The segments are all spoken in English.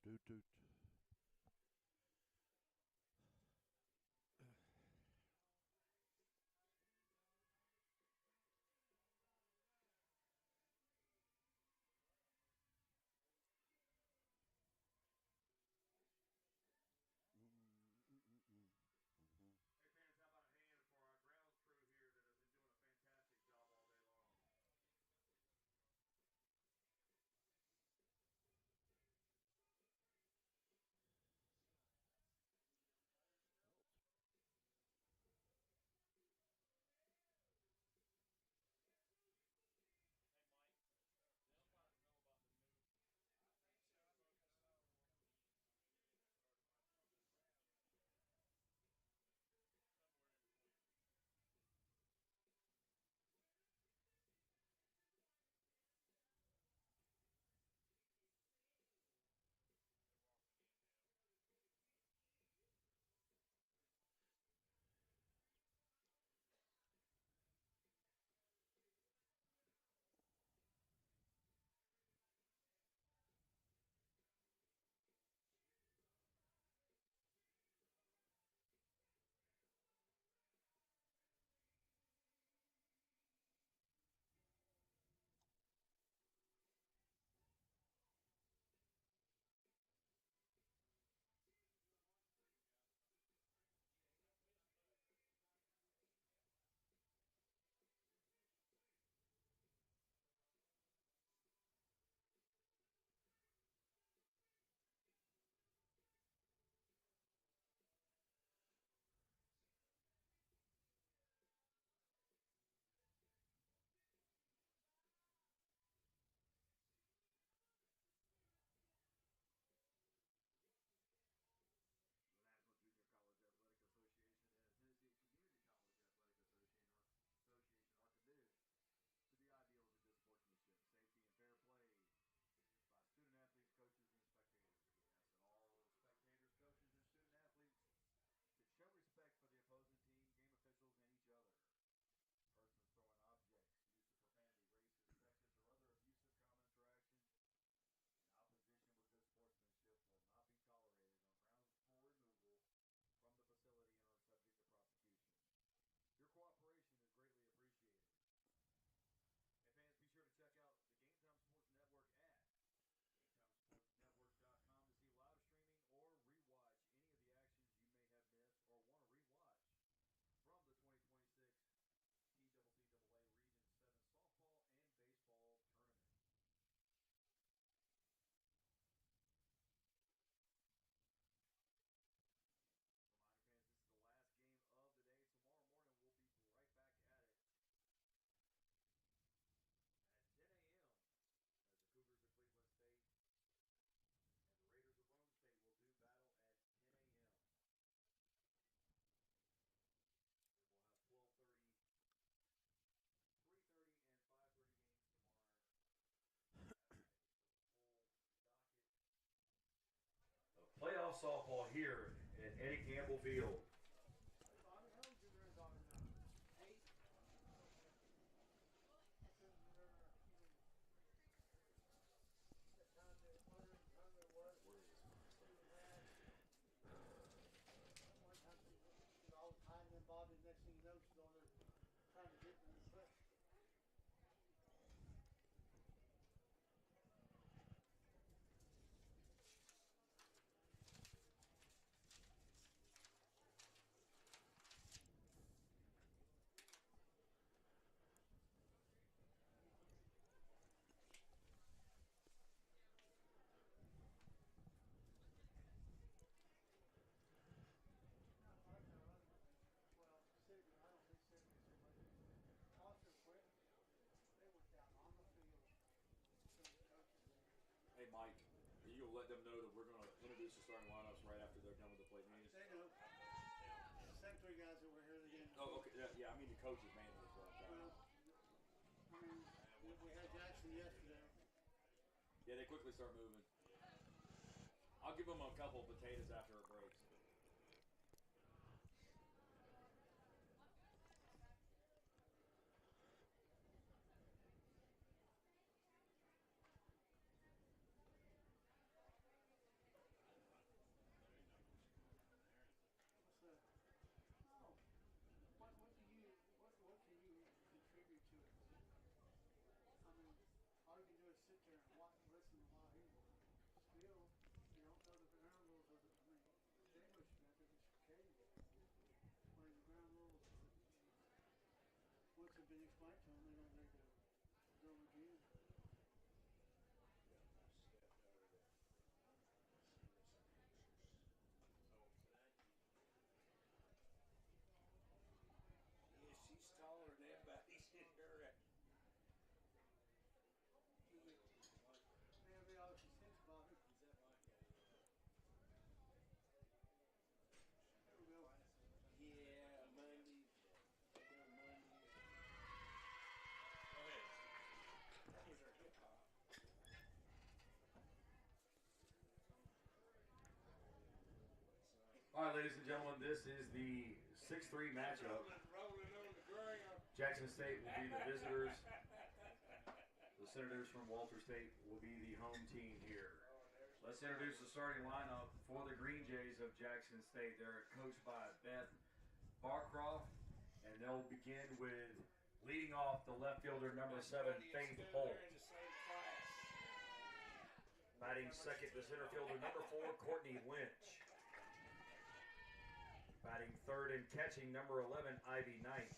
Doot doot. Hey fans, how about a hand for our grounds crew here that have been doing a fantastic job all day long? Hey Mike, the umpires know about the new. I think so. I think I saw in one of the meetings, or maybe they just started watching. On the ground or the field? Somewhere in between. They're walking in now. The National Junior College Athletic Association and the Tennessee Community College Athletic Association are committed to the ideals of good sportsmanship, safety, and fair play by student athletes, coaches, and spectators. We ask that all spectators, coaches, and student athletes should show respect for the opposing team, game officials, and each other. Persons throwing objects, use of profanity, racist, sexist, or other abusive comments or actions in opposition with good sportsmanship will not be tolerated on grounds for removal from the facility and are subject to prosecution. Your cooperation is greatly appreciated. And fans, be sure to check out the Game Time Sports Network at GameTimeSportsNetwork.com to see live streaming or rewatch any of the actions you may have missed or want to rewatch from the 2026 TCCAA Region 7 softball and baseball tournament. Reminder fans, this is the last game of the day. Tomorrow morning we'll be right back at it at 10 a.m. as the Cougars of Cleveland State and the Raiders of Rome State will do battle at 10 a.m. Then we'll have 12:30, 3:30, and 5:30 games tomorrow Saturday. So full docket of playoff softball here at Eddie Campbell Field. Bobby, next thing you know, she's on there trying to get in the sweat. Well, Sydney, I don't think Sydney so much. Foster quit. They went down on the field. So the coaches there. Hey, Mike, are you going to let them know that we're going to introduce the starting lineups right after they're done with the plate meetings? They know. The same three guys that were here again. Oh, okay. Yeah, I mean the coaches mainly as well. Well, I mean, we had Jackson yesterday. Yeah, they quickly start moving. I'll give them a couple of potatoes after it breaks. been explained to them. They don't need to go again. Yeah, she's taller than everybody's in her. They'll be all she sits about it. There we go. Yeah, Monday. They go Monday. Go ahead. Here's our hip hop. All right, ladies and gentlemen, this is the 6-3 matchup. Rolling on the ground. Jackson State will be the visitors. The Senators from Walter State will be the home team here. Let's introduce the starting lineup for the Green Jays of Jackson State. They're coached by Beth Barcroft, and they'll begin with leading off the left fielder, number 7, Faith Holt. Batting second, the center fielder, number 4, Courtney Lynch. Batting third and catching, number 11, Ivy Knight.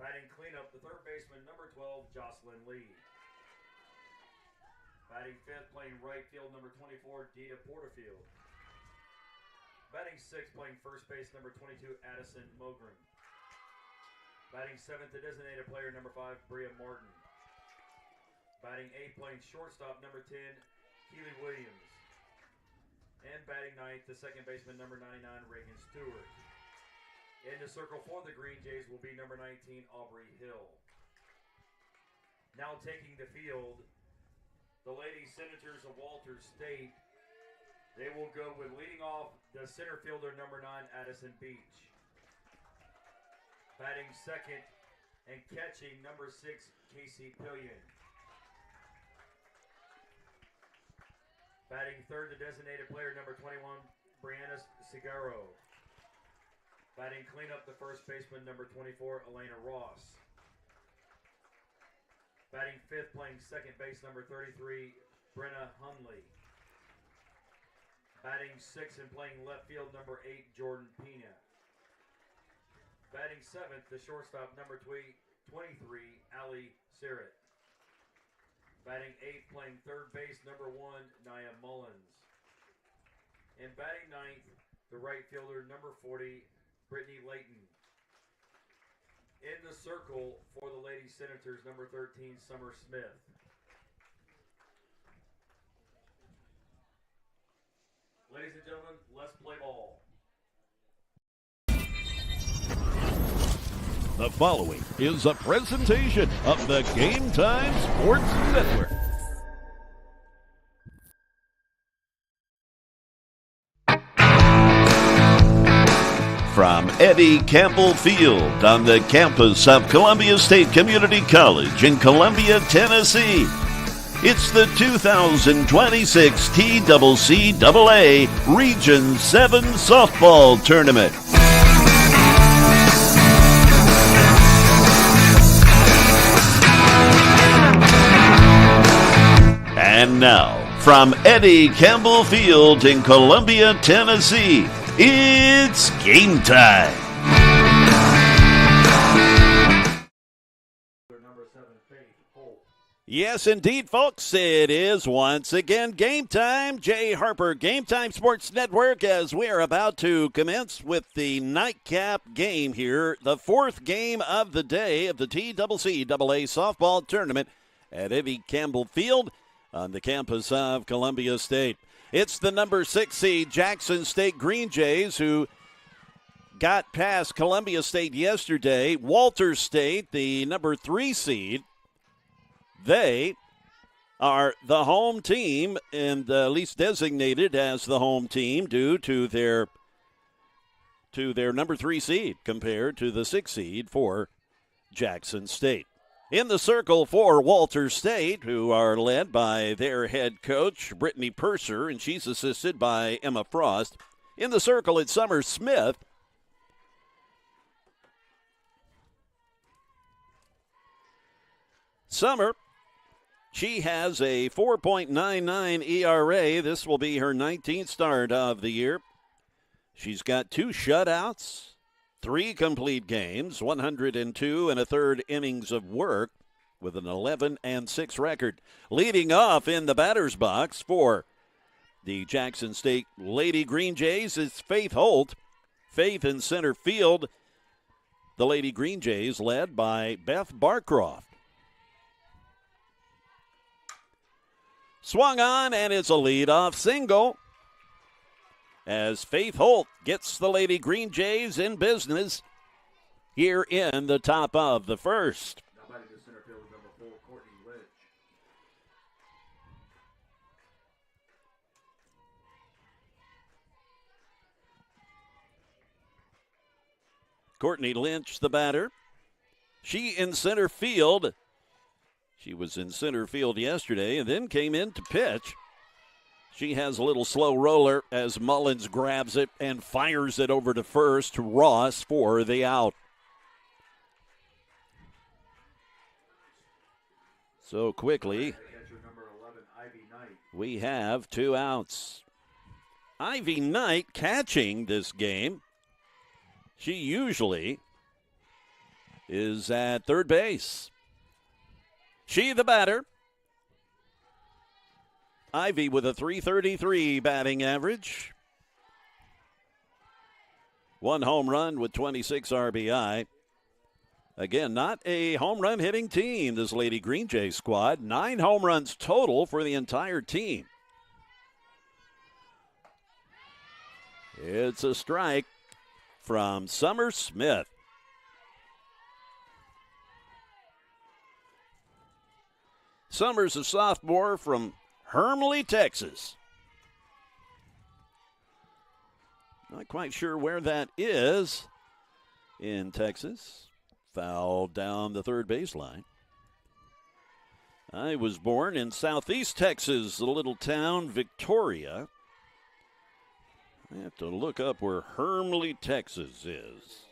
Batting cleanup, the third baseman, number 12, Jocelyn Lee. Batting fifth, playing right field, number 24, Dita Porterfield. Batting sixth, playing first base, number 22, Addison Mogren. Batting seventh, the designated player, number 5, Bria Martin. Batting eighth, playing shortstop, number 10, Keely Williams. And batting ninth, the second baseman, number 99, Reagan Stewart. In the circle for the Green Jays will be number 19, Aubrey Hill. Now taking the field, the Lady Senators of Walter State. They will go with leading off the center fielder, number 9, Addison Beach. Batting second and catching, number 6, Casey Pillion. Batting third, the designated player, number 21, Brianna Cigaro. Batting cleanup, the first baseman, number 24, Elena Ross. Batting fifth, playing second base, number 33, Brenna Hunley. Batting sixth and playing left field, number 8, Jordan Pena. Batting seventh, the shortstop, number 23, Allie Sirrett. Batting eighth, playing third base, number 1, Nia Mullins. And batting ninth, the right fielder, number 40, Brittany Layton. In the circle for the Lady Senators, number 13, Summer Smith. Ladies and gentlemen, let's play ball. The following is a presentation of the Game Time Sports Network. From Eddie Campbell Field on the campus of Columbia State Community College in Columbia, Tennessee, it's the 2026 TCCAA Region 7 Softball Tournament. And now, from Eddie Campbell Field in Columbia, Tennessee, it's game time. Number 7, Faith Holt. Yes, indeed, folks. It is once again game time. Jay Harper, Game Time Sports Network, as we are about to commence with the nightcap game here, the fourth game of the day of the TCCAA softball tournament at Eddie Campbell Field on the campus of Columbia State. It's the number 6 seed Jackson State Green Jays who got past Columbia State yesterday. Walter State, the number 3 seed, they are the home team and at least designated as the home team due to their number 3 seed compared to the 6 seed for Jackson State. In the circle for Walter State, who are led by their head coach, Brittany Purser, and she's assisted by Emma Frost. In the circle, it's Summer Smith. Summer, she has a 4.99 ERA. This will be her 19th start of the year. She's got 2 shutouts, 3 complete games, 102 and a third innings of work with an 11-6 record. Leading off in the batter's box for the Jackson State Lady Green Jays is Faith Holt. Faith in center field. The Lady Green Jays led by Beth Barcroft. Swung on, and it's a leadoff single as Faith Holt gets the Lady Green Jays in business here in the top of the first. Now batting to center field, number 4, Courtney Lynch. Courtney Lynch, the batter. She in center field. She was in center field yesterday and then came in to pitch. She has a little slow roller as Mullins grabs it and fires it over to first to Ross for the out. So quickly, Number 11, Ivy Knight. we have 2 outs. Ivy Knight catching this game. She usually is at third base. She the batter. Ivy with a .333 batting average. 1 home run with 26 RBI. Again, not a home run hitting team, this Lady Green Jay squad. 9 home runs total for the entire team. It's a strike from Summer Smith. Summers, a sophomore from Hermley, Texas. Not quite sure where that is in Texas. Foul down the third baseline. I was born in southeast Texas, the little town Victoria. I have to look up where Hermley, Texas is.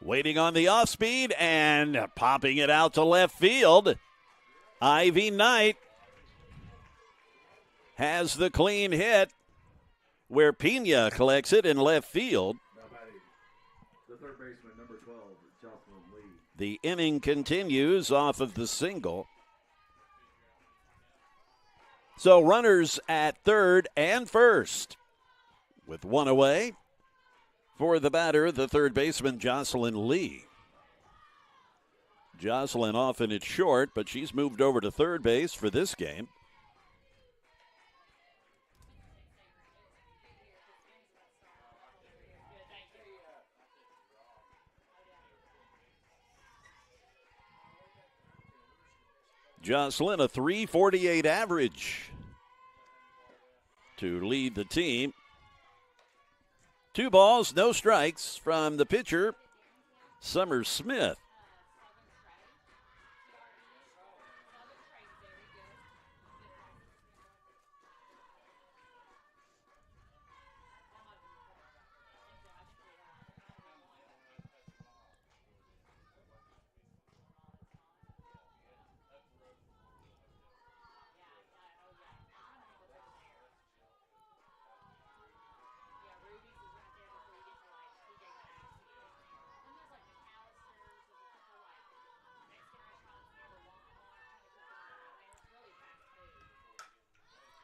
Waiting on the off speed and popping it out to left field. Ivy Knight has the clean hit where Pena collects it in left field. Now batting the third baseman, number 12, Jocelyn Lee. The inning continues off of the single. So runners at third and first with 1 away. For the batter, the third baseman, Jocelyn Lee. Jocelyn often it's short, but she's moved over to third base for this game. Jocelyn, a .348 average to lead the team. 2 balls, no strikes from the pitcher, Summer Smith.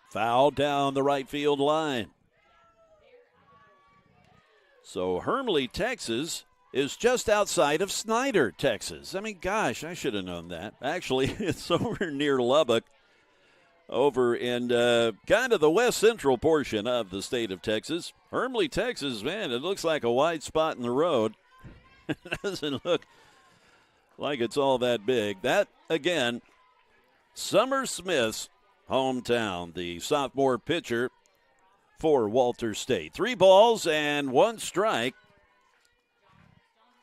Foul down the right field line. So Hermley, Texas is just outside of Snyder, Texas. I mean, gosh, I should have known that. Actually, it's over near Lubbock, over in kind of the west central portion of the state of Texas. Hermley, Texas, man, it looks like a wide spot in the road. It doesn't look like it's all that big. That, again, Summer Smith's hometown, the sophomore pitcher for Walter State. 3 balls and 1 strike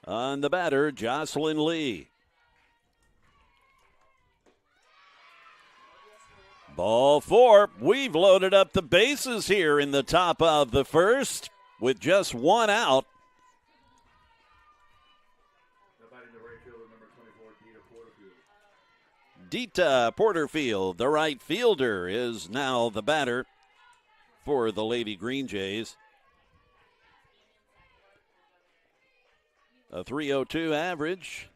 on the batter, Jocelyn Lee. Ball 4. We've loaded up the bases here in the top of the first with just 1 out. Dita Porterfield, the right fielder, is now the batter. for the Lady Green Jays. A .302 average.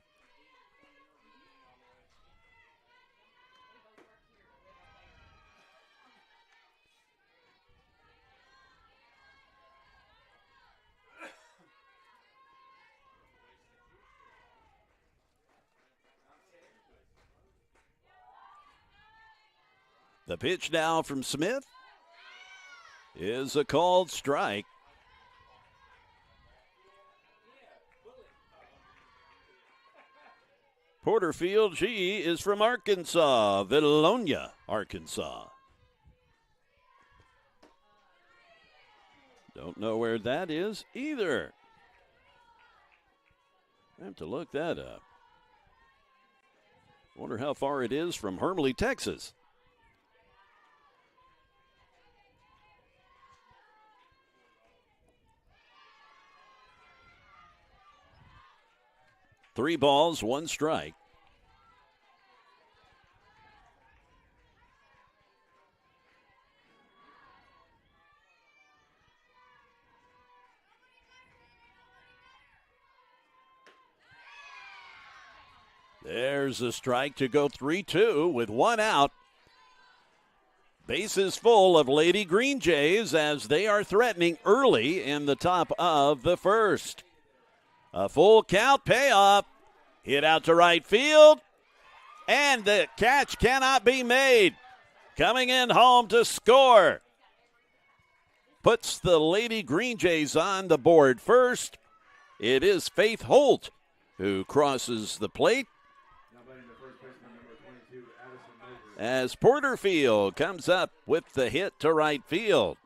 The pitch now from Smith is a called strike. Porterfield, she is from Arkansas, Vilonia, Arkansas. Don't know where that is either. I have to look that up. Wonder how far it is from Hermleigh, Texas. Three balls, one strike. There's a strike to go 3-2 with one out. Bases full of Lady Green Jays as they are threatening early in the top of the first. A full count payoff. Hit out to right field. And the catch cannot be made. Coming in home to score. Puts the Lady Green Jays on the board first. It is Faith Holt who crosses the plate. As Porterfield comes up with the hit to right field.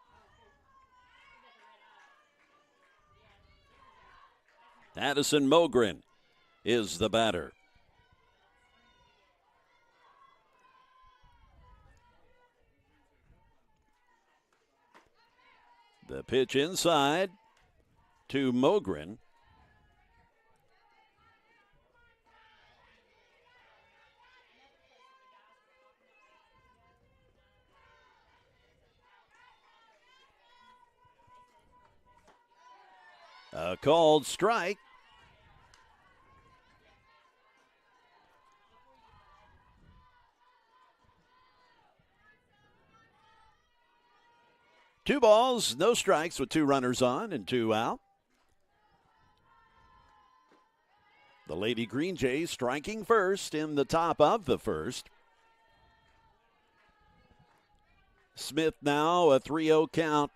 Addison Mogren is the batter. The pitch inside to Mogren. A called strike. Two balls, no strikes with two runners on and two out. The Lady Green Jays striking first in the top of the first. Smith now a 3-0 count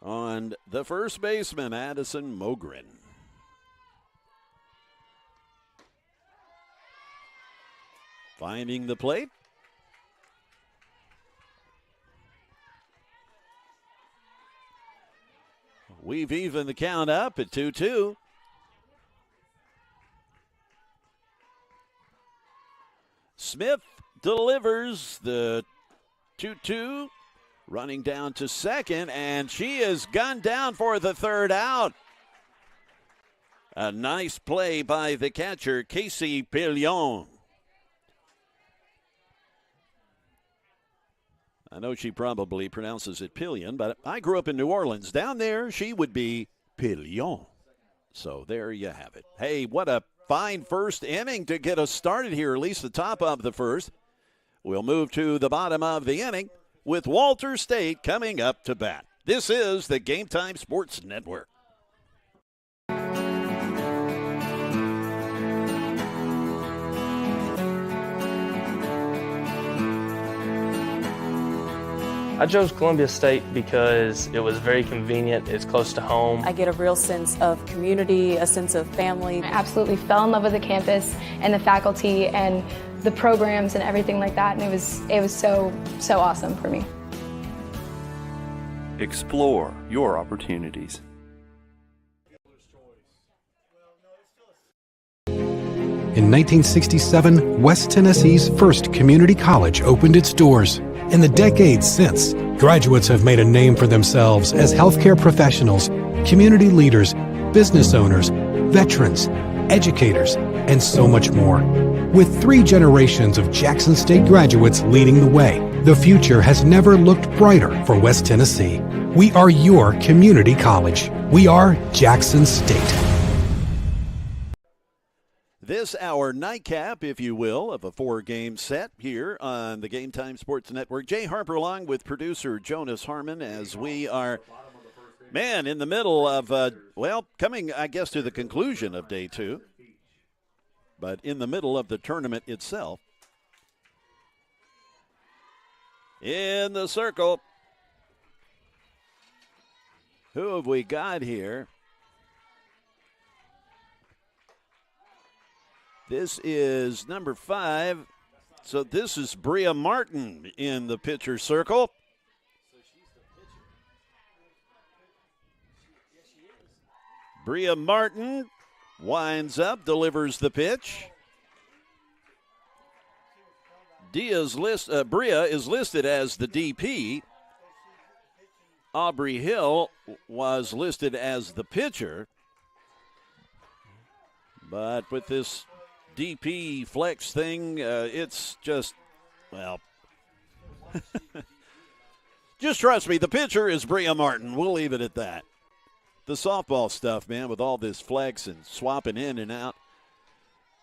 on the first baseman, Addison Mogren. Finding the plate. We've evened the count up at 2-2. Smith delivers the 2-2. Running down to second, and she is gunned down for the third out. A nice play by the catcher, Casey Pillion. I know she probably pronounces it Pillion, but I grew up in New Orleans. Down there, she would be Pillion. So there you have it. Hey, what a fine first inning to get us started here, at least the top of the first. We'll move to the bottom of the inning with Walter State coming up to bat. This is the Game Time Sports Network. I chose Columbia State because it was very convenient, it's close to home. I get a real sense of community, a sense of family. I absolutely fell in love with the campus and the faculty and the programs and everything like that, and it was so awesome for me. Explore your opportunities. In 1967, West Tennessee's first community college opened its doors. In the decades since, graduates have made a name for themselves as healthcare professionals, community leaders, business owners, veterans, educators, and so much more. With 3 generations of Jackson State graduates leading the way, The future has never looked brighter for West Tennessee. We are your community college. We are Jackson State. This our nightcap, if you will, of a 4-game set here on the Game Time Sports Network. Jay Harper along with producer Jonas Harmon as we are, in the middle of, coming, I guess, to the conclusion of day 2, but in the middle of the tournament itself. In the circle, who have we got here? This is number 5. So this is Bria Martin in the pitcher circle. Bria Martin winds up, delivers the pitch. Bria is listed as the DP. Aubrey Hill was listed as the pitcher. But with this DP flex thing, it's just, just trust me, the pitcher is Bria Martin. We'll leave it at that. The softball stuff, man, with all this flex and swapping in and out,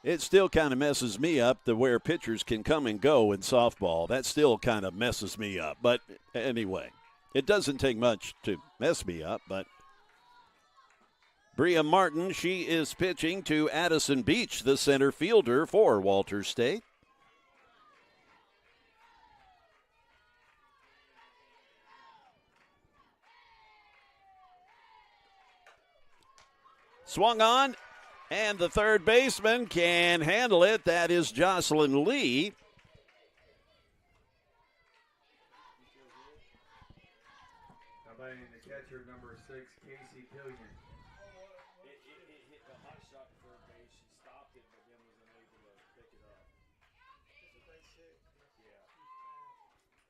it still kind of messes me up to where pitchers can come and go in softball. That still kind of messes me up. But anyway, it doesn't take much to mess me up, but Bria Martin, she is pitching to Addison Beach, the center fielder for Walters State. Swung on, and the third baseman can handle it. That is Jocelyn Lee. How about the catcher, number 6, Casey Pillion? It hit the hot shot to third base. She stopped it, but then was unable to pick it up. Yeah.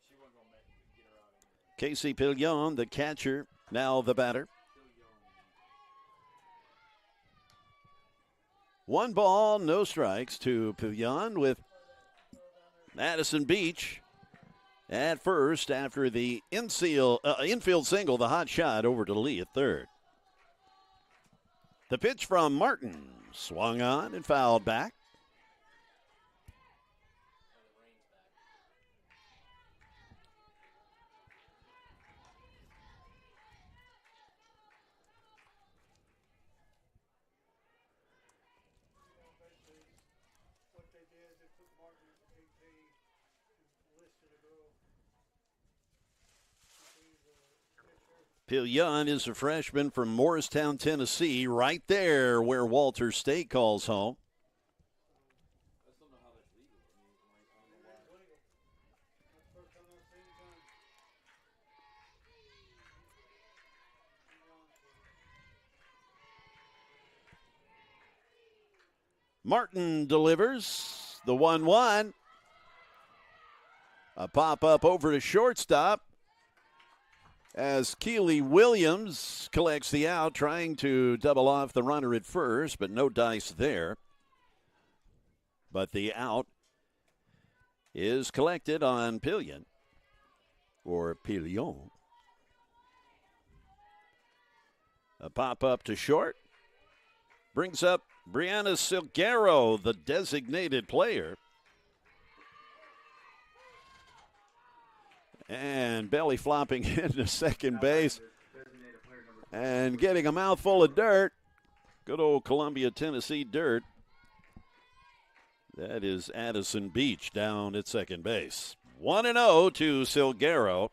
She wasn't going to get her out of here. Casey Pillion, the catcher, now the batter. 1 ball, no strikes to Pillion with Addison Beach at first after the infield single, the hot shot over to Lee at third. The pitch from Martin, swung on and fouled back. Pillion is a freshman from Morristown, Tennessee, right there where Walters State calls home. Martin delivers the 1-1. A pop-up over to shortstop as Keely Williams collects the out, trying to double off the runner at first, but no dice there. But the out is collected on Pillion, or Pillion. A pop-up to short. Brings up Brianna Silguero, the designated player. And belly flopping into second base and getting a mouthful of dirt. Good old Columbia, Tennessee dirt. That is Addison Beach down at second base. 1-0 to Silguero.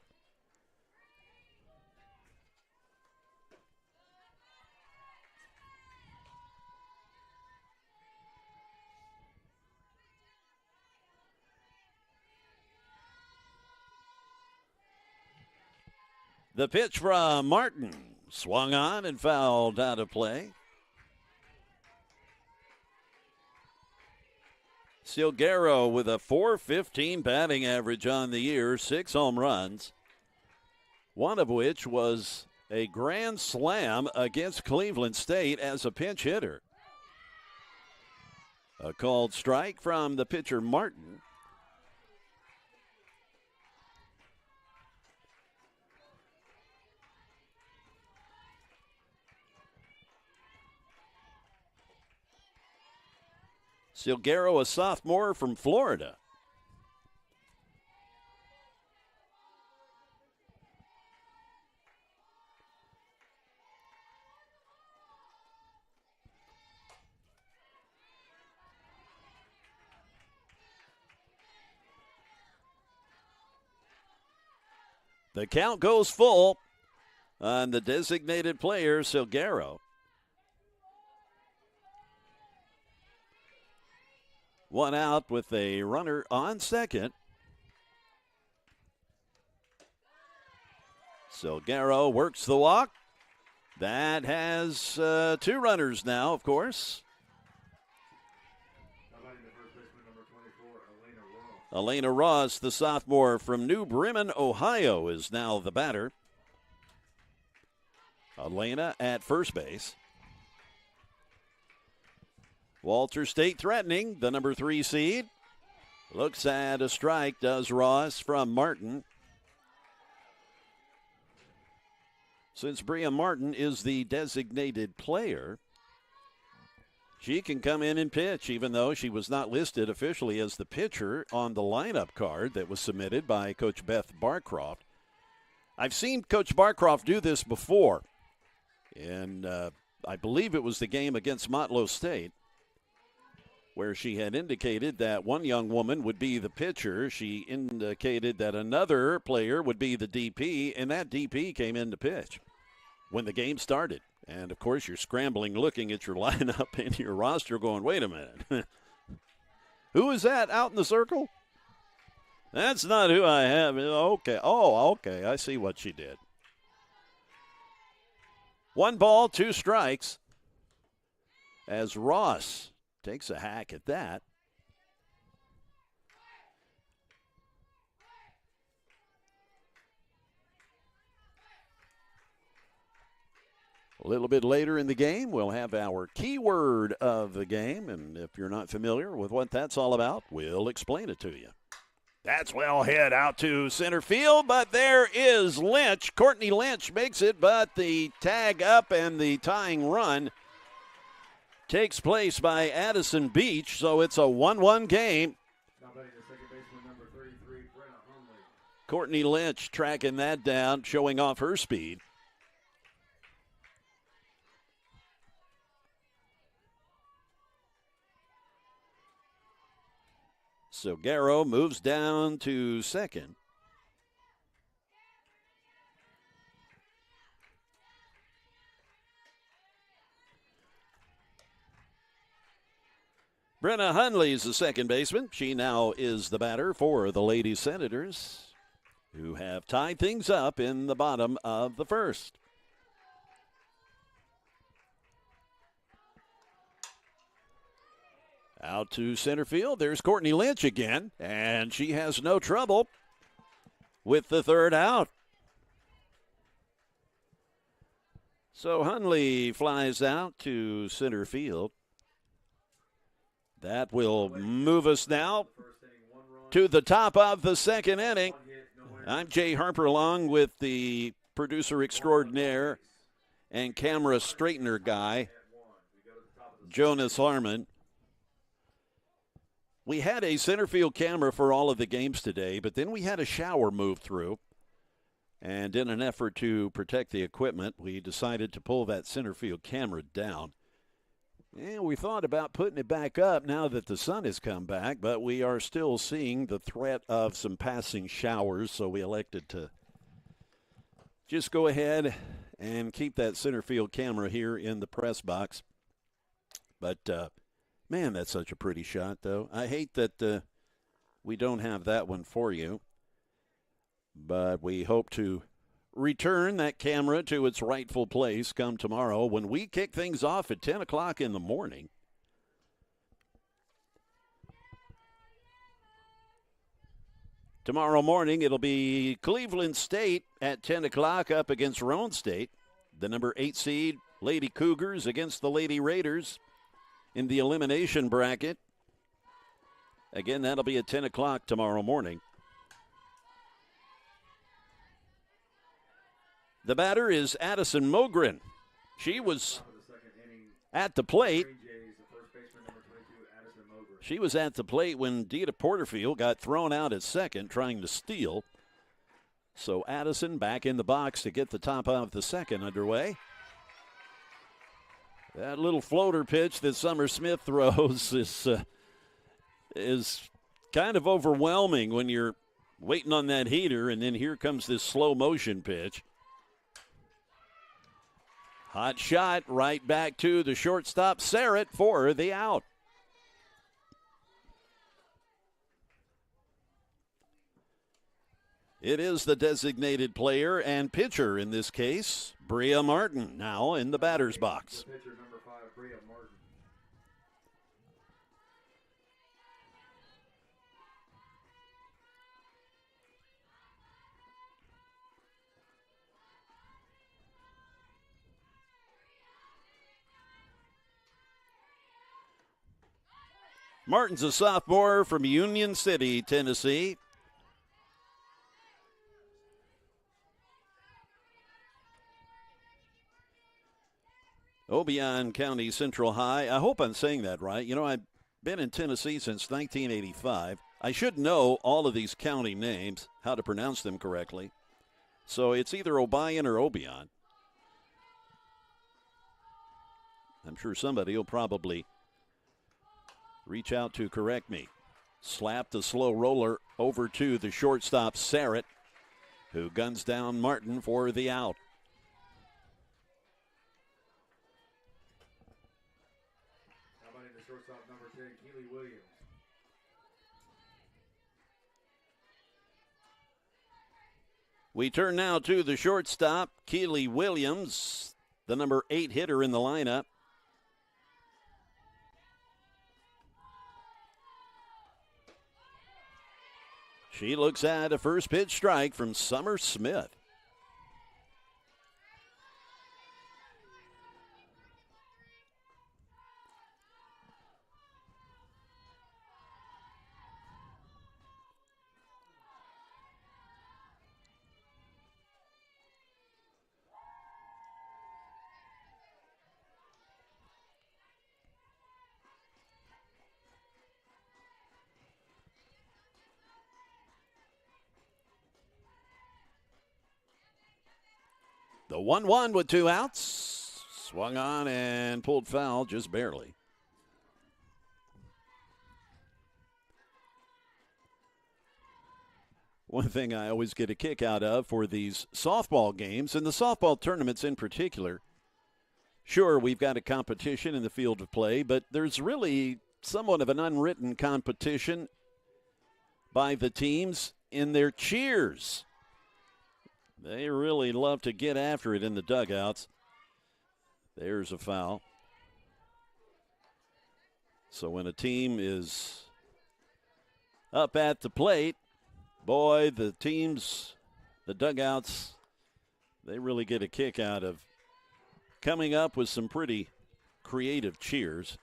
The pitch from Martin, swung on and fouled out of play. Silguero with a .415 batting average on the year, 6 home runs, one of which was a grand slam against Cleveland State as a pinch hitter. A called strike from the pitcher Martin. Silguero, a sophomore from Florida. The count goes full on the designated player, Silguero. One out with a runner on second. Silguero works the walk. That has two runners now, of course. Elena Ross, the sophomore from New Bremen, Ohio, is now the batter. Elena at first base. Walter State threatening, the number 3 seed. Looks at a strike, does Ross from Martin. Since Bria Martin is the designated player, she can come in and pitch, even though she was not listed officially as the pitcher on the lineup card that was submitted by Coach Beth Barcroft. I've seen Coach Barcroft do this before, and I believe it was the game against Motlow State, where she had indicated that one young woman would be the pitcher. She indicated that another player would be the DP, and that DP came in to pitch when the game started. And, of course, you're scrambling, looking at your lineup and your roster going, wait a minute. Who is that out in the circle? That's not who I have. Okay. Oh, okay. I see what she did. 1 ball, 2 strikes as Ross takes a hack at that. A little bit later in the game, we'll have our keyword of the game, and if you're not familiar with what that's all about, we'll explain it to you. That's well hit out to center field, but there is Lynch. Courtney Lynch makes it, but the tag up and the tying run takes place by Addison Beach, so it's a 1-1 game. Now batting the second baseman, number 33, Brenna Hunley. Courtney Lynch tracking that down, showing off her speed. Silguero moves down to second. Brenna Hunley is the second baseman. She now is the batter for the Lady Senators, who have tied things up in the bottom of the first. Out to center field, there's Courtney Lynch again, and she has no trouble with the third out. So Hunley flies out to center field. That will move us now to the top of the second inning. I'm Jay Harper, along with the producer extraordinaire and camera straightener guy, Jonas Harmon. We had a center field camera for all of the games today, but then we had a shower move through. And in an effort to protect the equipment, we decided to pull that center field camera down. And we thought about putting it back up now that the sun has come back, but we are still seeing the threat of some passing showers, so we elected to just go ahead and keep that center field camera here in the press box. But, man, that's such a pretty shot, though. I hate that we don't have that one for you, but we hope to return that camera to its rightful place come tomorrow when we kick things off at 10 o'clock in the morning. Tomorrow morning, it'll be Cleveland State at 10 o'clock up against Roan State. The number 8 seed Lady Cougars against the Lady Raiders in the elimination bracket. Again, that'll be at 10 o'clock tomorrow morning. The batter is Addison Mogren. She was at the plate. She was at the plate when Dita Porterfield got thrown out at second trying to steal. So Addison back in the box to get the top of the second underway. That little floater pitch that Summer Smith throws is kind of overwhelming when you're waiting on that heater, and then here comes this slow motion pitch. Hot shot right back to the shortstop, Sarrett, for the out. It is the designated player and pitcher in this case, Bria Martin, now in the batter's box. Pitcher number 5, Bria Martin. Martin's a sophomore from Union City, Tennessee. Obion County Central High. I hope I'm saying that right. You know, I've been in Tennessee since 1985. I should know all of these county names, how to pronounce them correctly. So it's either Obion or Obion. I'm sure somebody will probably reach out to correct me. Slap the slow roller over to the shortstop, Sarrett, who guns down Martin for the out. Shortstop number 10, Keely Williams. We turn now to the shortstop, Keely Williams, the number 8 hitter in the lineup. She looks at a first pitch strike from Summer Smith. The 1-1 with 2 outs. Swung on and pulled foul just barely. One thing I always get a kick out of for these softball games, and the softball tournaments in particular, sure, we've got a competition in the field of play, but there's really somewhat of an unwritten competition by the teams in their cheers. They really love to get after it in the dugouts. There's a foul. So when a team is up at the plate, boy, the teams, the dugouts, they really get a kick out of coming up with some pretty creative cheers.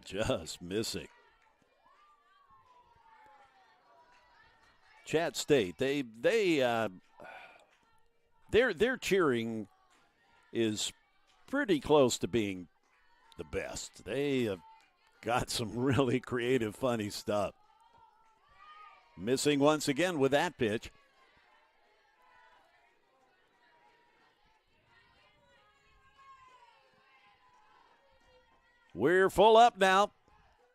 Just missing. Chat State, their cheering is pretty close to being the best. They have got some really creative, funny stuff. Missing once again with that pitch. We're full up now.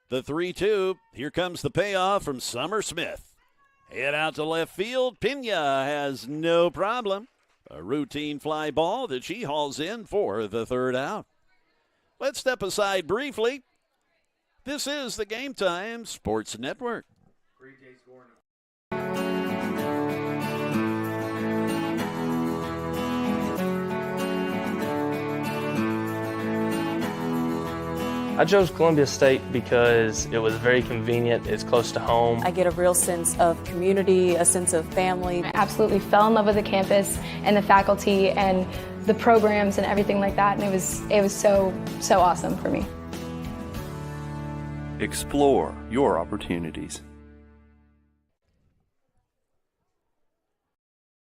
The 3-2. Here comes the payoff from Summer Smith. Head out to left field. Pena has no problem. A routine fly ball that she hauls in for the third out. Let's step aside briefly. This is the Game Time Sports Network. I chose Columbia State because it was very convenient. It's close to home. I get a real sense of community, a sense of family. I absolutely fell in love with the campus and the faculty and the programs and everything like that, and it was so awesome for me. Explore your opportunities.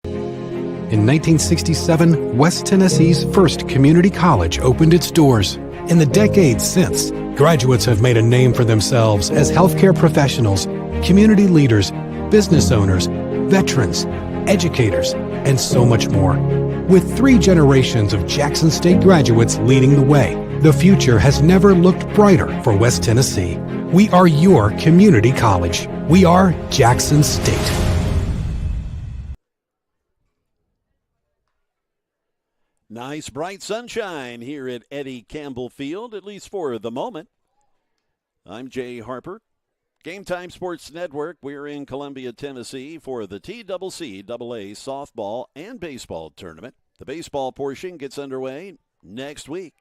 In In 1967, West Tennessee's first community college opened its doors. In the decades since, graduates have made a name for themselves as healthcare professionals, community leaders, business owners, veterans, educators, and so much more. With 3 generations of Jackson State graduates leading the way, the future has never looked brighter for West Tennessee. We are your community college. We are Jackson State. Nice bright sunshine here at Eddie Campbell Field, at least for the moment. I'm Jay Harper. Game Time Sports Network. We're in Columbia, Tennessee for the TCCAA softball and baseball tournament. The baseball portion gets underway next week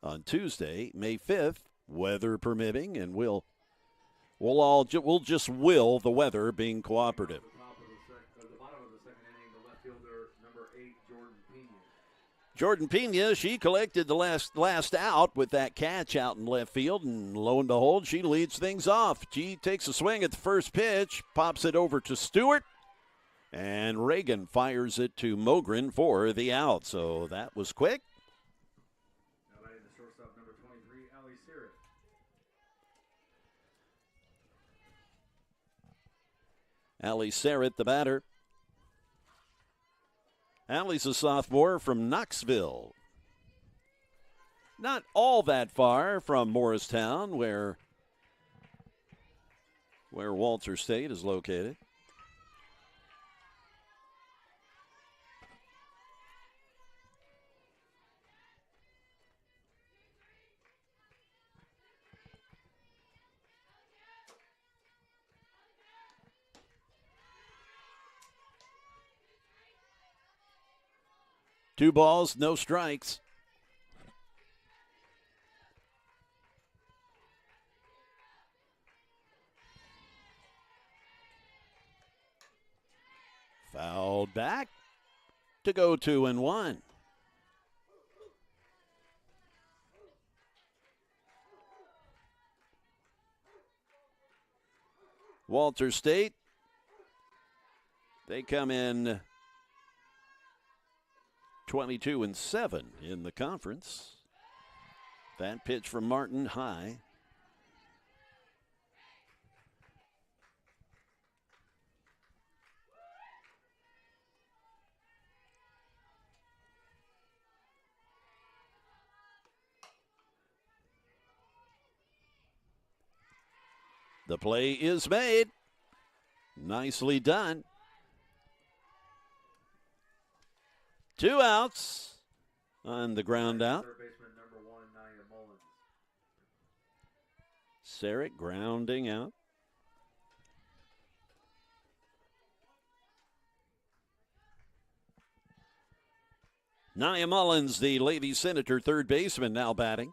on Tuesday, May 5th, weather permitting, and we'll just will the weather being cooperative. Jordan Pena, she collected the last out with that catch out in left field, and lo and behold, she leads things off. She takes a swing at the first pitch, pops it over to Stewart, and Reagan fires it to Mogren for the out. So that was quick. Now batting the shortstop, number 23, Allie Sarrett. Allie Sarrett, the batter. Allie's a sophomore from Knoxville. Not all that far from Morristown, where Walter State is located. Two balls, no strikes. Fouled back to go 2-1. Walter State, they come in 22-7 in the conference. That pitch from Martin high. The play is made. Nicely done. 2 outs on the ground out. Third baseman, number 1, Nia Mullins. Sarek grounding out. Nia Mullins, the Lady Senator third baseman, now batting.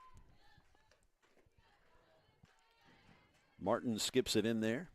Martin skips it in there.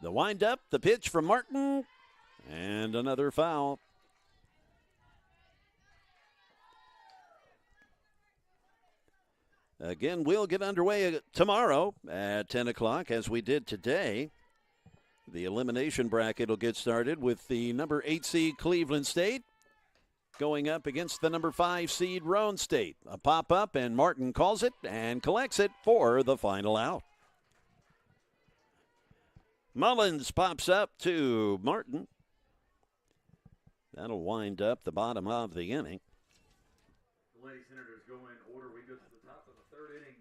The windup, the pitch from Martin, and another foul. Again, we'll get underway tomorrow at 10 o'clock as we did today. The elimination bracket will get started with the number 8 seed Cleveland State going up against the number 5 seed Roane State. A pop-up, and Martin calls it and collects it for the final out. Mullins pops up to Martin. That'll wind up the bottom of the inning. The Lady Senators go in order. We go to the top of the third inning.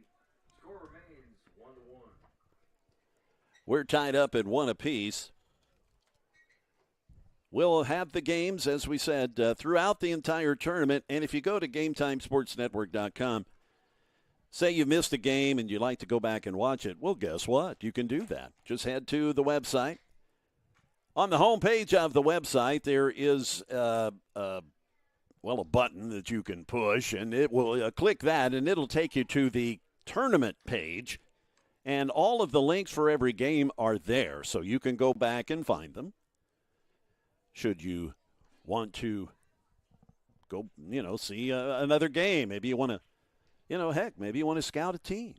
Score remains 1-1. We're tied up at 1 apiece. We'll have the games, as we said, throughout the entire tournament. And if you go to GameTimeSportsNetwork.com, say you missed a game and you'd like to go back and watch it, well, guess what? You can do that. Just head to the website, On the home page of the website, there is a button that you can push, and it will click that, and it'll take you to the tournament page. And all of the links for every game are there, so you can go back and find them. Should you want to go, see another game, maybe you want to, maybe you want to scout a team,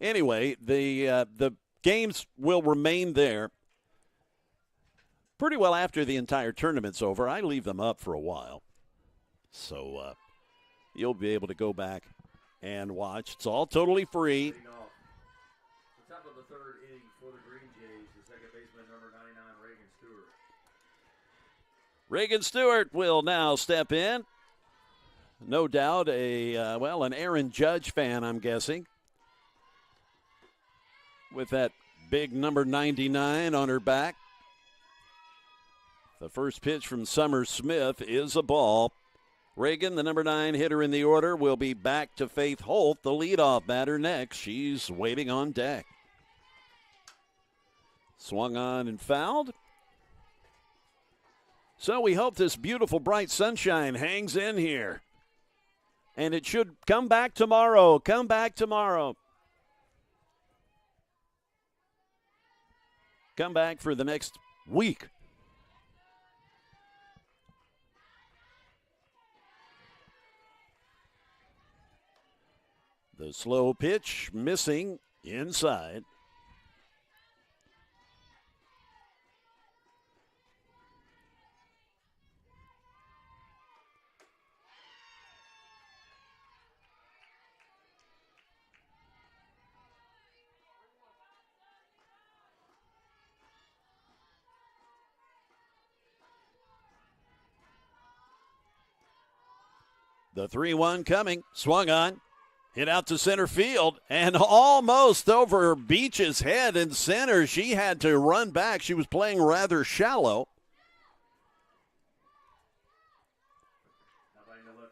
Anyway, the games will remain there pretty well after the entire tournament's over. I leave them up for a while, so you'll be able to go back and watch. It's all totally free. The top of the third inning for the Green Jays, the second baseman, number 99, Reagan Stewart. Reagan Stewart will now step in. No doubt an Aaron Judge fan, I'm guessing, with that big number 99 on her back. The first pitch from Summer Smith is a ball. Reagan, the number 9 hitter in the order, will be back to Faith Holt, the leadoff batter, next. She's waiting on deck. Swung on and fouled. So we hope this beautiful bright sunshine hangs in here. And it should come back tomorrow. Come back tomorrow. Come back for the next week. The slow pitch missing inside. The 3-1 coming, swung on. Hit out to center field and almost over Beach's head in center. She had to run back. She was playing rather shallow.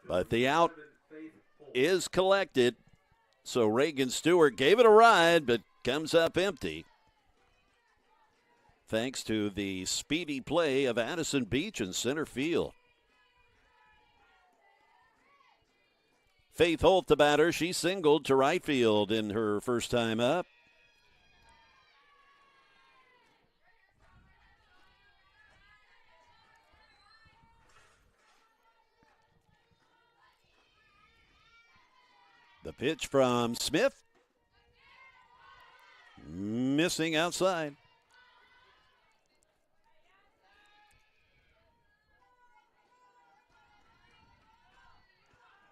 But the out is collected. So Reagan Stewart gave it a ride, but comes up empty. Thanks to the speedy play of Addison Beach in center field. Faith Holt, the batter, she singled to right field in her first time up. The pitch from Smith. Missing outside.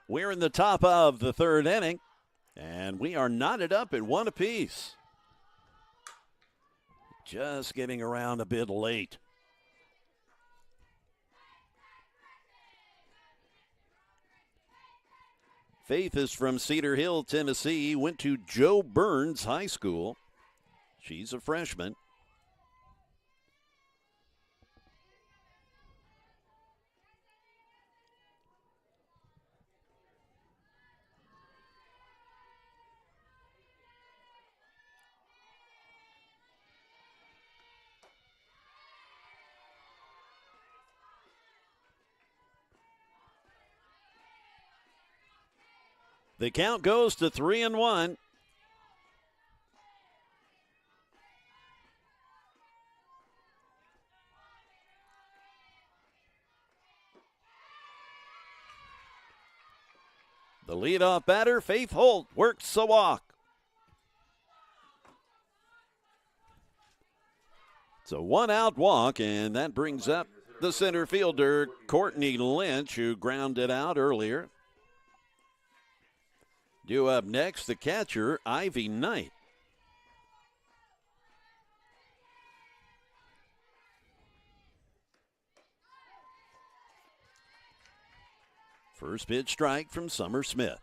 We're in the top of the third inning, and we are knotted up at 1 apiece. Just getting around a bit late. Faith is from Cedar Hill, Tennessee, went to Joe Burns High School. She's a freshman. The count goes to 3-1. The leadoff batter, Faith Holt, works the walk. It's a 1-out walk, and that brings up the center fielder, Courtney Lynch, who grounded out earlier. Due up next, the catcher, Ivy Knight. First pitch strike from Summer Smith.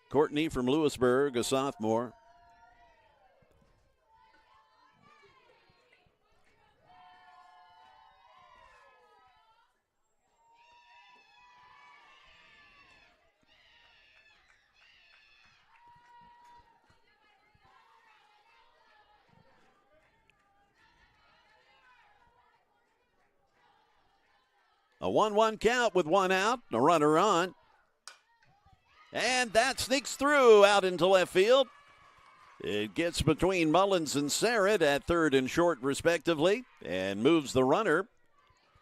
Courtney from Lewisburg, a sophomore. A 1-1 count with one out, a runner on. And that sneaks through out into left field. It gets between Mullins and Sarrett at third and short, respectively, and moves the runner,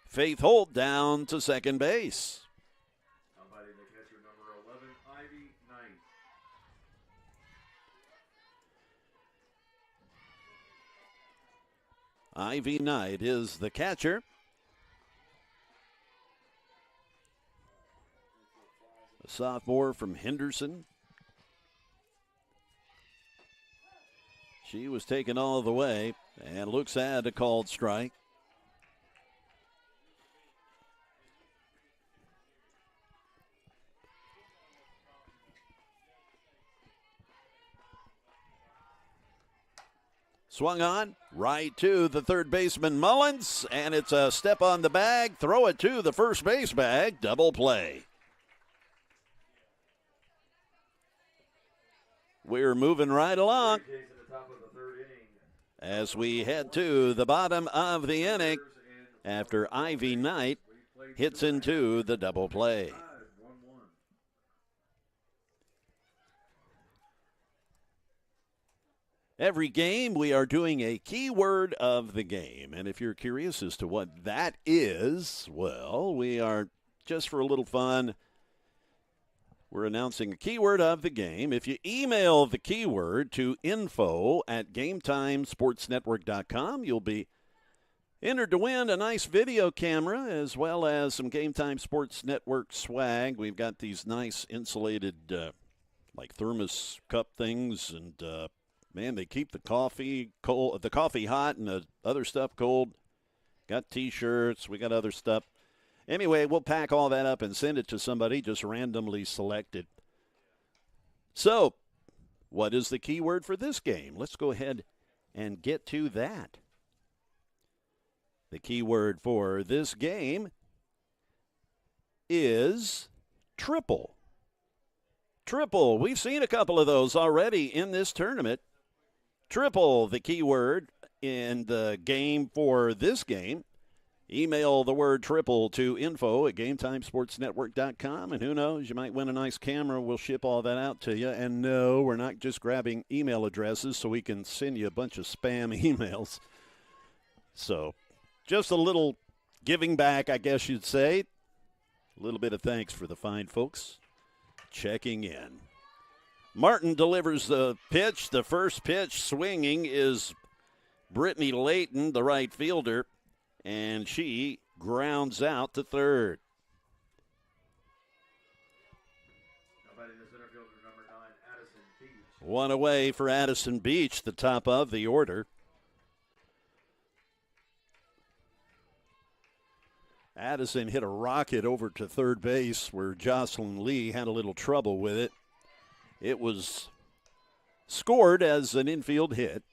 Faith Holt, down to second base. Now batting the catcher, number 11, Ivy Knight. Ivy Knight is the catcher. A sophomore from Henderson. She was taken all the way and looks at a called strike. Swung on, right to the third baseman Mullins, and it's a step on the bag, throw it to the first base bag, double play. We're moving right along as we head to the bottom of the inning after Ivy Knight hits into the double play. Every game we are doing a keyword of the game, and if you're curious as to what that is, well, we are, just for a little fun, we're announcing a keyword of the game. If you email the keyword to info@GameTimeSportsNetwork.com, you'll be entered to win a nice video camera as well as some Game Time Sports Network swag. We've got these nice insulated like thermos cup things, and man, they keep the coffee cold, the coffee hot and the other stuff cold. Got T-shirts, we got other stuff. Anyway, we'll pack all that up and send it to somebody just randomly selected. So, what is the keyword for this game? Let's go ahead and get to that. The keyword for this game is triple. Triple. We've seen a couple of those already in this tournament. Triple, the keyword in the game for this game. Email the word triple to info@GameTimeSportsNetwork.com, and who knows, you might win a nice camera. We'll ship all that out to you. And no, we're not just grabbing email addresses so we can send you a bunch of spam emails. So just a little giving back, I guess you'd say. A little bit of thanks for the fine folks checking in. Martin delivers the pitch. The first pitch swinging is Brittany Layton, the right fielder, and she grounds out to third. Now batting the center fielder, number 9, Addison Beach. One away for Addison Beach, the top of the order. Addison hit a rocket over to third base where Jocelyn Lee had a little trouble with it. It was scored as an infield hit.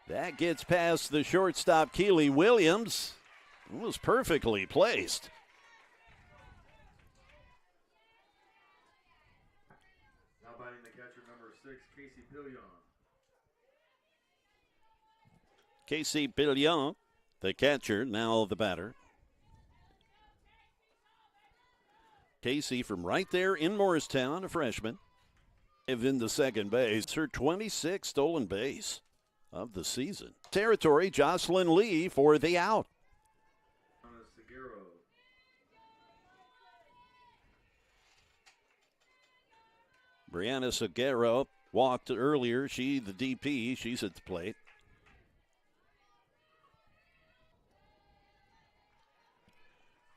That gets past the shortstop, Keely Williams. It was perfectly placed. Now batting the catcher, number 6, Casey Pillion. Casey Pillion, the catcher, now the batter. Casey from right there in Morristown, a freshman. In the second base, her 26th stolen base of the season. Territory, Jocelyn Lee for the out. Brianna Seguero walked earlier. She, the DP, she's at the plate.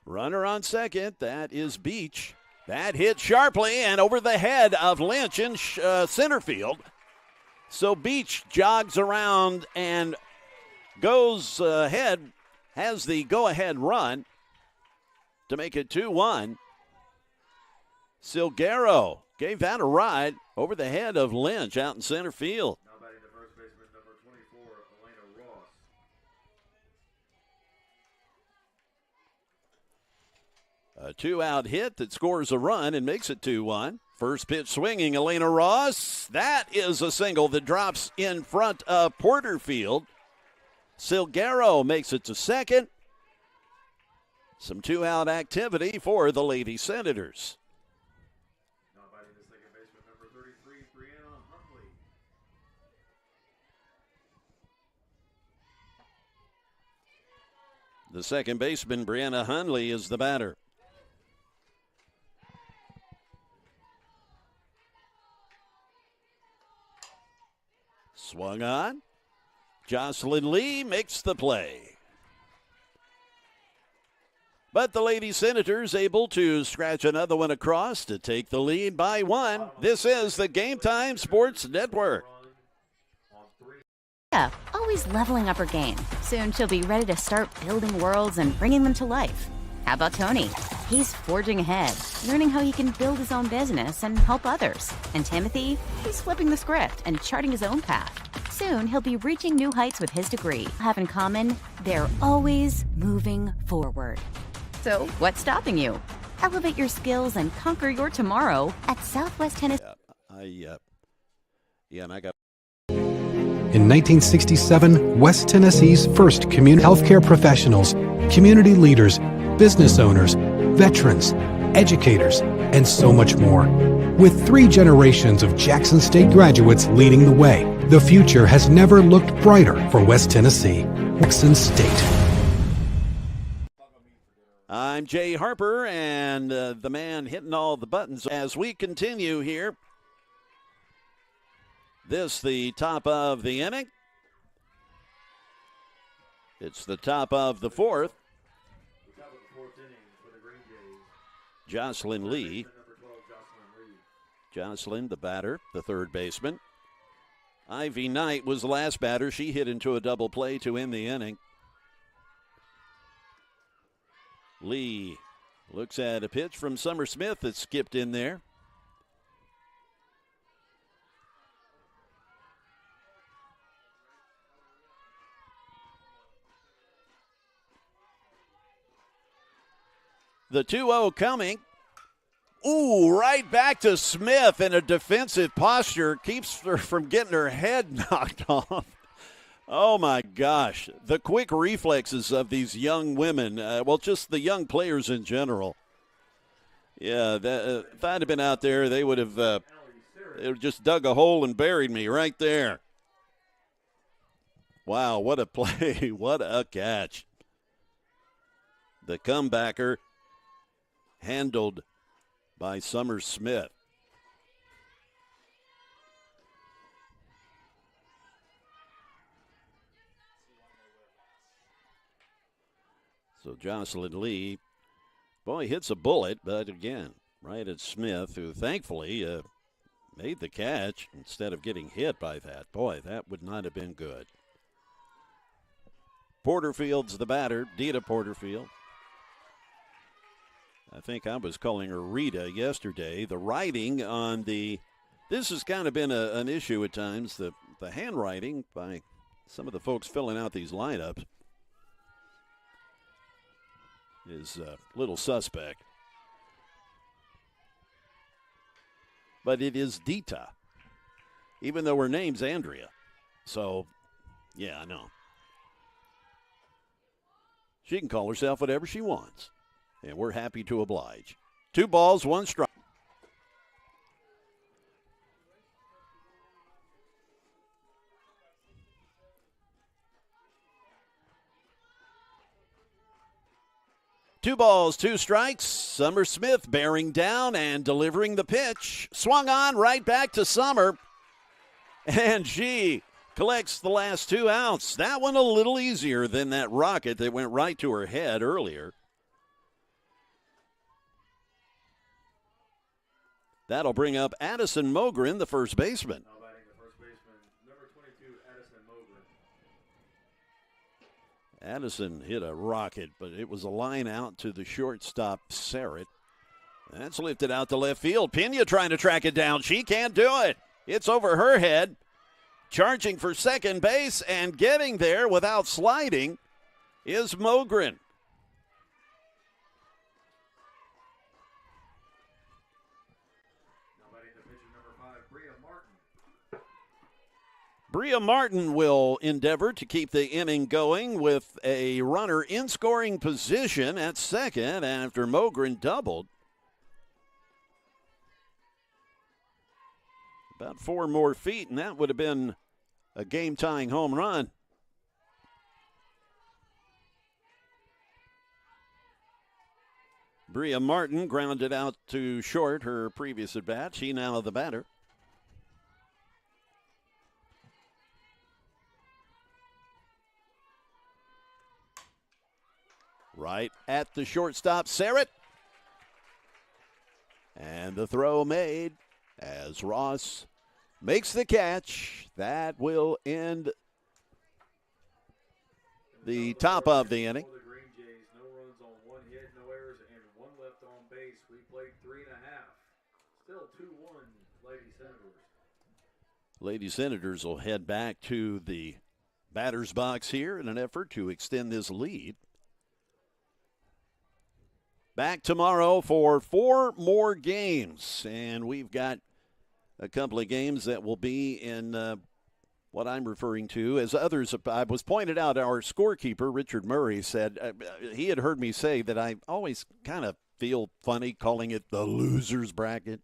Runner on second, that is Beach. That hit sharply and over the head of Lynch in center field. So Beach jogs around and goes ahead, has the go-ahead run to make it 2-1. Silguero gave that a ride over the head of Lynch out in center field. Now batting the first baseman, number 24, Elena Ross. A 2-out hit that scores a run and makes it 2-1. First pitch swinging, Elena Ross. That is a single that drops in front of Porterfield. Silguero makes it to second. Some 2-out activity for the Lady Senators. Now batting the second baseman, number 33, Brianna Huntley. The second baseman, Brianna Hunley, is the batter. Swung on. Jocelyn Lee makes the play. But the Lady Senators able to scratch another one across to take the lead by 1. This is the Game Time Sports Network. Yeah, always leveling up her game. Soon she'll be ready to start building worlds and bringing them to life. How about Tony? He's forging ahead, learning how he can build his own business and help others. And Timothy? He's flipping the script and charting his own path. Soon he'll be reaching new heights with his degree. Have in common, they're always moving forward. So, what's stopping you? Elevate your skills and conquer your tomorrow at Southwest Tennessee. In 1967, West Tennessee's first community healthcare professionals, community leaders, business owners, veterans, educators, and so much more. With 3 generations of Jackson State graduates leading the way, the future has never looked brighter for West Tennessee. Jackson State. I'm Jay Harper, and the man hitting all the buttons as we continue here. This the top of the inning. It's the top of the 4th. Jocelyn Lee. Jocelyn, the batter, the third baseman. Ivy Knight was the last batter. She hit into a double play to end the inning. Lee looks at a pitch from Summer Smith that skipped in there. The 2-0 coming. Ooh, right back to Smith in a defensive posture. Keeps her from getting her head knocked off. Oh, my gosh. The quick reflexes of these young women. Just the young players in general. Yeah, if I'd have been out there, they would have just dug a hole and buried me right there. Wow, what a play. What a catch. The comebacker handled by Summer Smith. So Jocelyn Lee, boy, hits a bullet, but again, right at Smith, who thankfully made the catch instead of getting hit by that. Boy, that would not have been good. Porterfield's the batter, Dita Porterfield. I think I was calling her Rita yesterday. The writing on this has kind of been an issue at times, the handwriting by some of the folks filling out these lineups is a little suspect. But it is Dita, even though her name's Andrea. So, yeah, I know. She can call herself whatever she wants, and we're happy to oblige. 2 balls, 1 strike. Two balls, 2 strikes. Summer Smith bearing down and delivering the pitch. Swung on right back to Summer. And she collects the last 2 outs. That one a little easier than that rocket that went right to her head earlier. That'll bring up Addison Mogren, the first baseman. Now batting the first baseman, number 22, Addison Mogren. Addison hit a rocket, but it was a line out to the shortstop, Sarrett. That's lifted out to left field. Pena trying to track it down. She can't do it. It's over her head. Charging for second base and getting there without sliding is Mogren. Bria Martin will endeavor to keep the inning going with a runner in scoring position at second after Mogren doubled. About 4 more feet, and that would have been a game-tying home run. Bria Martin grounded out to short her previous at-bat. She now the batter. Right at the shortstop, Sarrett. And the throw made as Ross makes the catch. That will end the top of the inning. For the Green Jays, no runs on 1 hit, no errors, and 1 left on base. We played 3.5. Still 2-1, Lady Senators. Lady Senators will head back to the batter's box here in an effort to extend this lead. Back tomorrow for 4 more games, and we've got a couple of games that will be in what I'm referring to as others. I was pointed out, our scorekeeper, Richard Murray, said he had heard me say that I always kind of feel funny calling it the loser's bracket.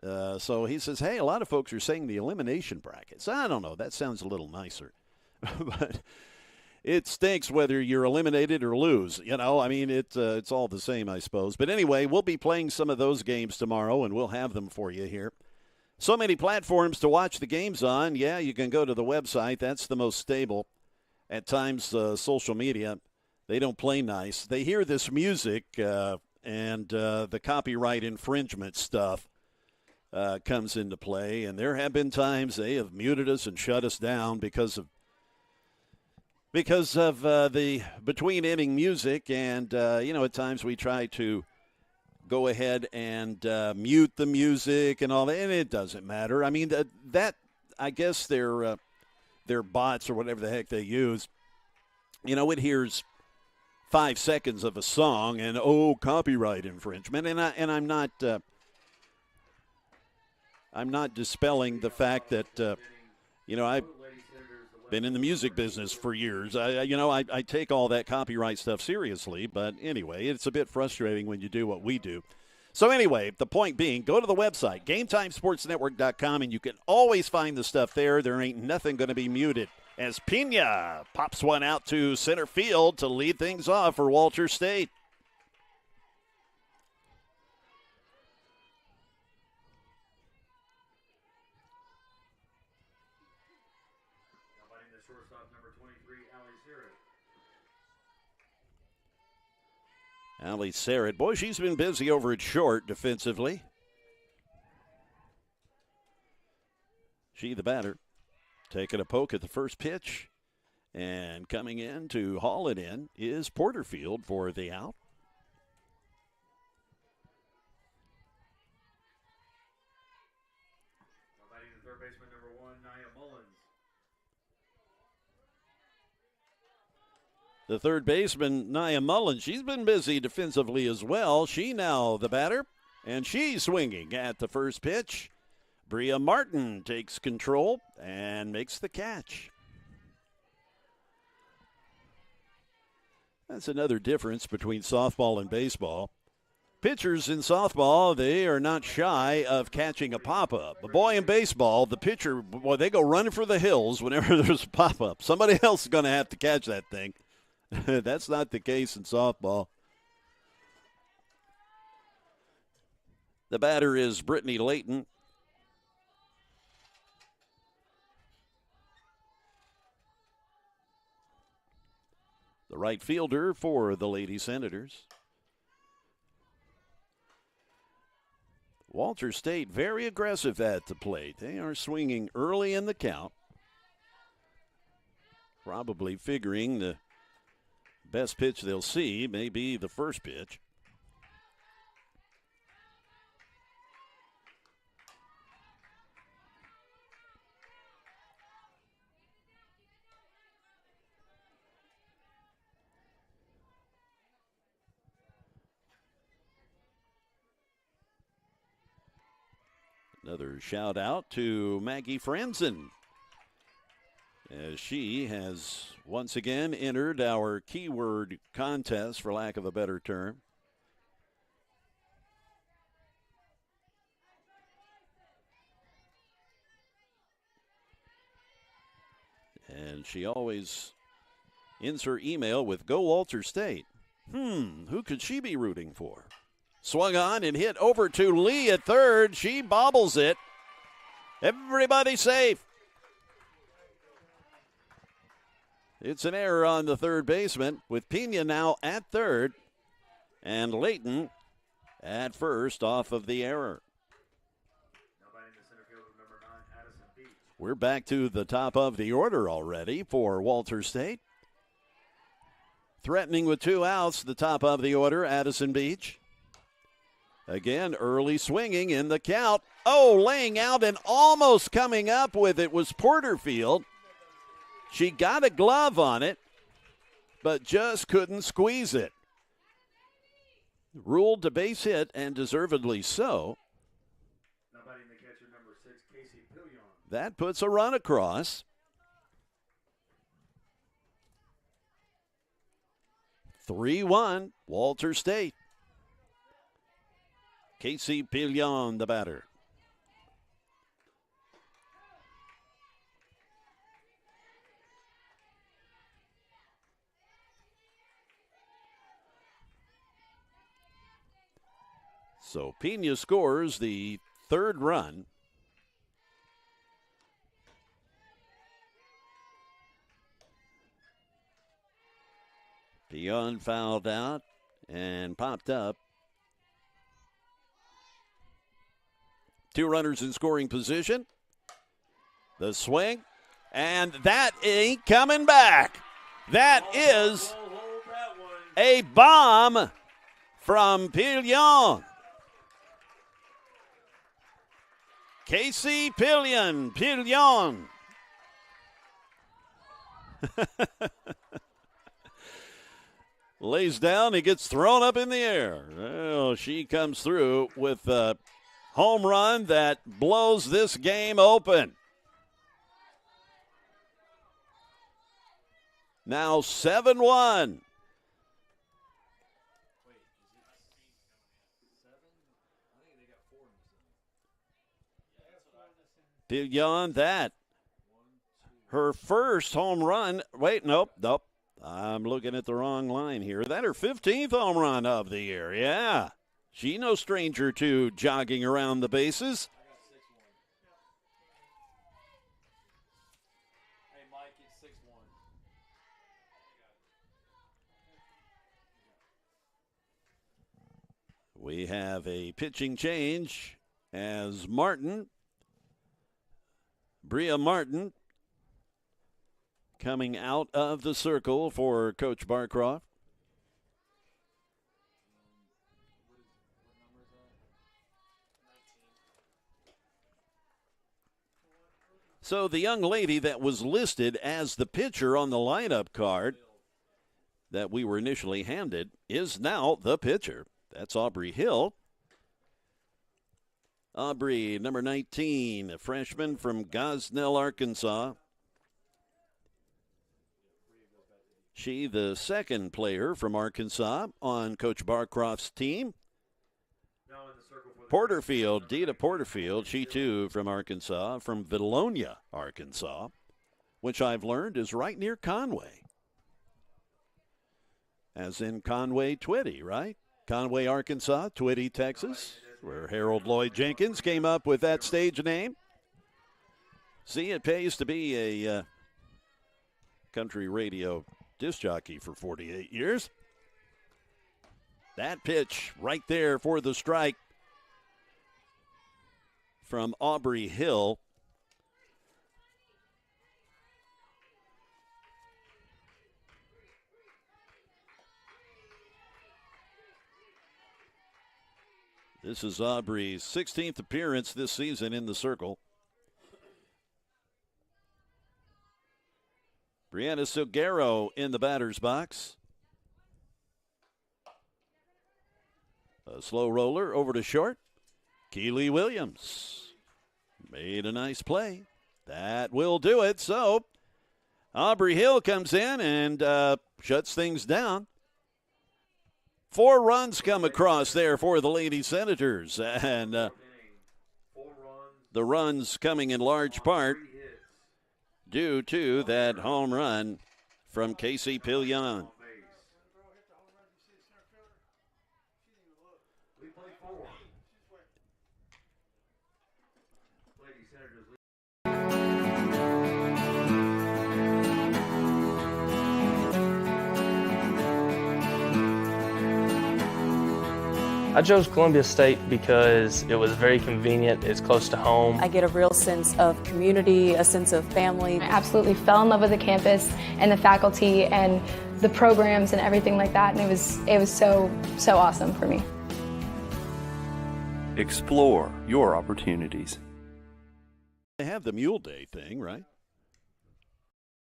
So he says, hey, a lot of folks are saying the elimination brackets. I don't know. That sounds a little nicer. But it stinks whether you're eliminated or lose. You know, I mean, it's all the same, I suppose. But anyway, we'll be playing some of those games tomorrow, and we'll have them for you here. So many platforms to watch the games on. Yeah, you can go to the website. That's the most stable. At times, social media, they don't play nice. They hear this music and the copyright infringement stuff comes into play. And there have been times they have muted us and shut us down because of the between-inning music. And, at times we try to go ahead and mute the music and all that, and it doesn't matter. I mean, that I guess their bots or whatever the heck they use, it hears 5 seconds of a song and, copyright infringement. And I'm not dispelling the fact that, I've been in the music business for years. I take all that copyright stuff seriously, but anyway, it's a bit frustrating when you do what we do. So anyway, the point being, go to the website, GameTimeSportsNetwork.com, and you can always find the stuff there. There ain't nothing going to be muted. As Pena pops one out to center field to lead things off for Walter State. Allie Sarrett. Boy, she's been busy over at short defensively. She, the batter, taking a poke at the first pitch. And coming in to haul it in is Porterfield for the out. Batting the third baseman, number 1, Nia Mullins. The third baseman, Nia Mullins, she's been busy defensively as well. She now the batter, and she's swinging at the first pitch. Bria Martin takes control and makes the catch. That's another difference between softball and baseball. Pitchers in softball, they are not shy of catching a pop-up. But boy, in baseball, the pitcher, boy, they go running for the hills whenever there's a pop-up. Somebody else is going to have to catch that thing. That's not the case in softball. The batter is Brittany Layton. The right fielder for the Lady Senators. Walter State very aggressive at the plate. They are swinging early in the count. Probably figuring the best pitch they'll see may be the first pitch. Another shout out to Maggie Franzen as she has once again entered our keyword contest, for lack of a better term. And she always ends her email with "Go Walter State." Who could she be rooting for? Swung on and hit over to Lee at third. She bobbles it. Everybody safe. It's an error on the third baseman, with Pena now at third and Layton at first off of the error. We're back to the top of the order already for Walter State. Threatening with 2 outs, the top of the order, Addison Beach. Again, early swinging in the count. Oh, laying out and almost coming up with it was Porterfield. She got a glove on it, but just couldn't squeeze it. Ruled to base hit, and deservedly so. That puts a run across. 3-1, Walter State. Casey Pillon, the batter. So Pena scores the third run. Pillon fouled out and popped up. 2 runners in scoring position. The swing, and that ain't coming back. That is a bomb from Pillon. Casey Pillon. Lays down, he gets thrown up in the air. Well, she comes through with a home run that blows this game open. Now 7-1. Pillon, that. Her first home run. Wait, nope. I'm looking at the wrong line here. That her 15th home run of the year. Yeah. She no stranger to jogging around the bases. Hey, Mike, it's 6-1. We have a pitching change as Bria Martin, coming out of the circle for Coach Barcroft. So the young lady that was listed as the pitcher on the lineup card that we were initially handed is now the pitcher. That's Aubrey Hill. Aubrey, number 19, a freshman from Gosnell, Arkansas. She, the second player from Arkansas on Coach Barcroft's team. Porterfield, Dita Porterfield, she too from Arkansas, from Vilonia, Arkansas, which I've learned is right near Conway. As in Conway, Twitty, right? Conway, Arkansas, Twitty, Texas, where Harold Lloyd Jenkins came up with that stage name. See, it pays to be a country radio disc jockey for 48 years. That pitch right there for the strike from Aubrey Hill. This is Aubrey's 16th appearance this season in the circle. Brianna Silguero in the batter's box. A slow roller over to short. Keely Williams made a nice play. That will do it. So Aubrey Hill comes in and shuts things down. 4 runs come across there for the Lady Senators. And the runs coming in large part due to that home run from Casey Pillion. I chose Columbia State because it was very convenient. It's close to home. I get a real sense of community, a sense of family. I absolutely fell in love with the campus and the faculty and the programs and everything like that, and it was so awesome for me. Explore your opportunities. They have the Mule Day thing, right?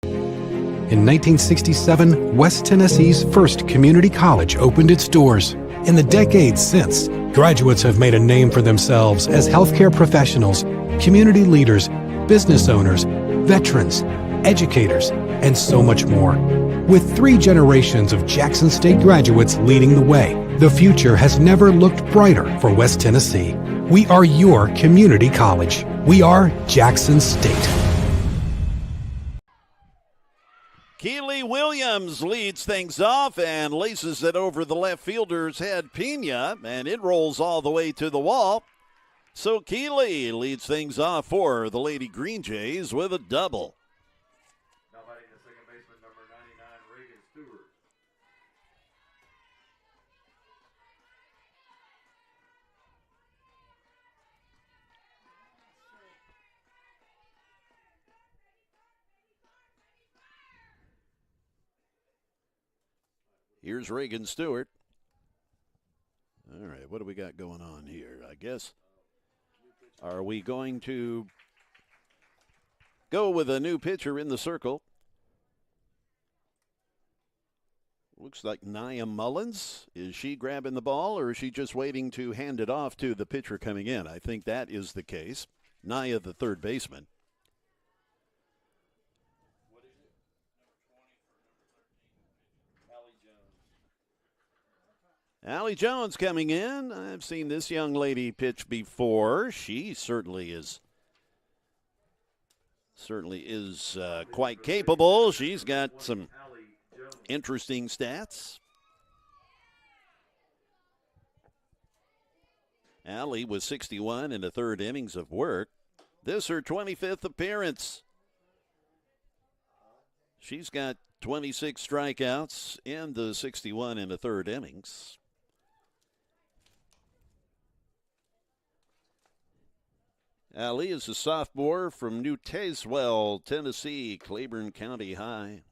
In 1967, West Tennessee's first community college opened its doors. In the decades since, graduates have made a name for themselves as healthcare professionals, community leaders, business owners, veterans, educators, and so much more. With 3 generations of Jackson State graduates leading the way, the future has never looked brighter for West Tennessee. We are your community college. We are Jackson State. Keely Williams leads things off and laces it over the left fielder's head, Pena, and it rolls all the way to the wall. So Keely leads things off for the Lady Green Jays with a double. Now batting the second baseman, number 99, Reagan Stewart. Here's Reagan Stewart. All right, what do we got going on here? I guess, are we going to go with a new pitcher in the circle? Looks like Nia Mullins. Is she grabbing the ball, or is she just waiting to hand it off to the pitcher coming in? I think that is the case. Nia, the third baseman. Allie Jones coming in. I've seen this young lady pitch before. She certainly is quite capable. She's got some interesting stats. Allie was 61 in the third innings of work. This her 25th appearance. She's got 26 strikeouts in the 61 in the third innings. Allie is a sophomore from New Tazewell, Tennessee, Claiborne County High.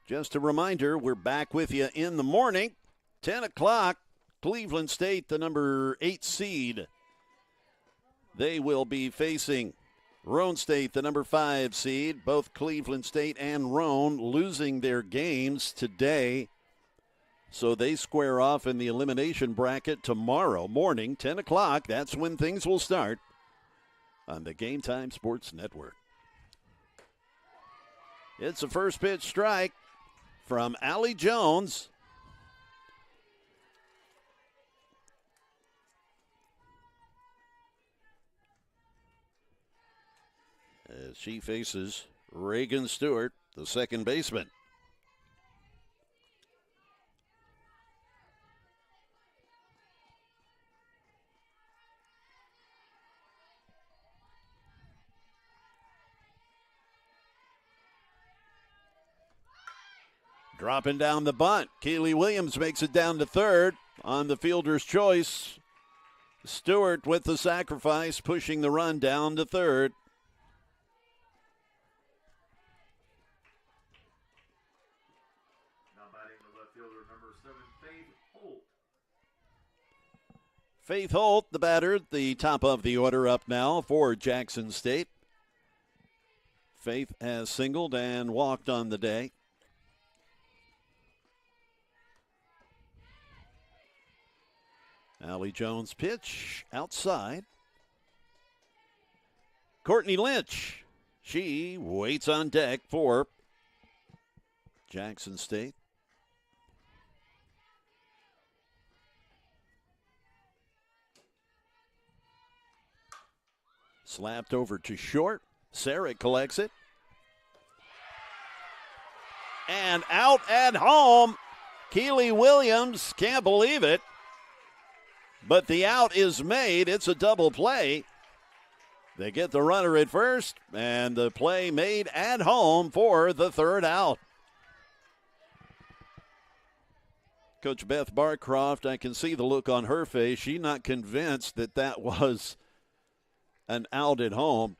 Just a reminder, we're back with you in the morning. 10 o'clock, Cleveland State, the number 8 seed. They will be facing Roane State, the number 5 seed. Both Cleveland State and Roane losing their games today. So they square off in the elimination bracket tomorrow morning, 10 o'clock. That's when things will start on the Game Time Sports Network. It's a first pitch strike from Allie Jones. As she faces Reagan Stewart, the second baseman. Dropping down the bunt. Keely Williams makes it down to third on the fielder's choice. Stewart with the sacrifice, pushing the run down to third. Now batting the left fielder, number 7, Faith Holt. Faith Holt, the batter, the top of the order up now for Jackson State. Faith has singled and walked on the day. Allie Jones pitch outside. Courtney Lynch, she waits on deck for Jackson State. Slapped over to short. Sarek collects it. And out at home. Keely Williams can't believe it. But the out is made. It's a double play. They get the runner at first, and the play made at home for the third out. Coach Beth Barcroft, I can see the look on her face. She's not convinced that that was an out at home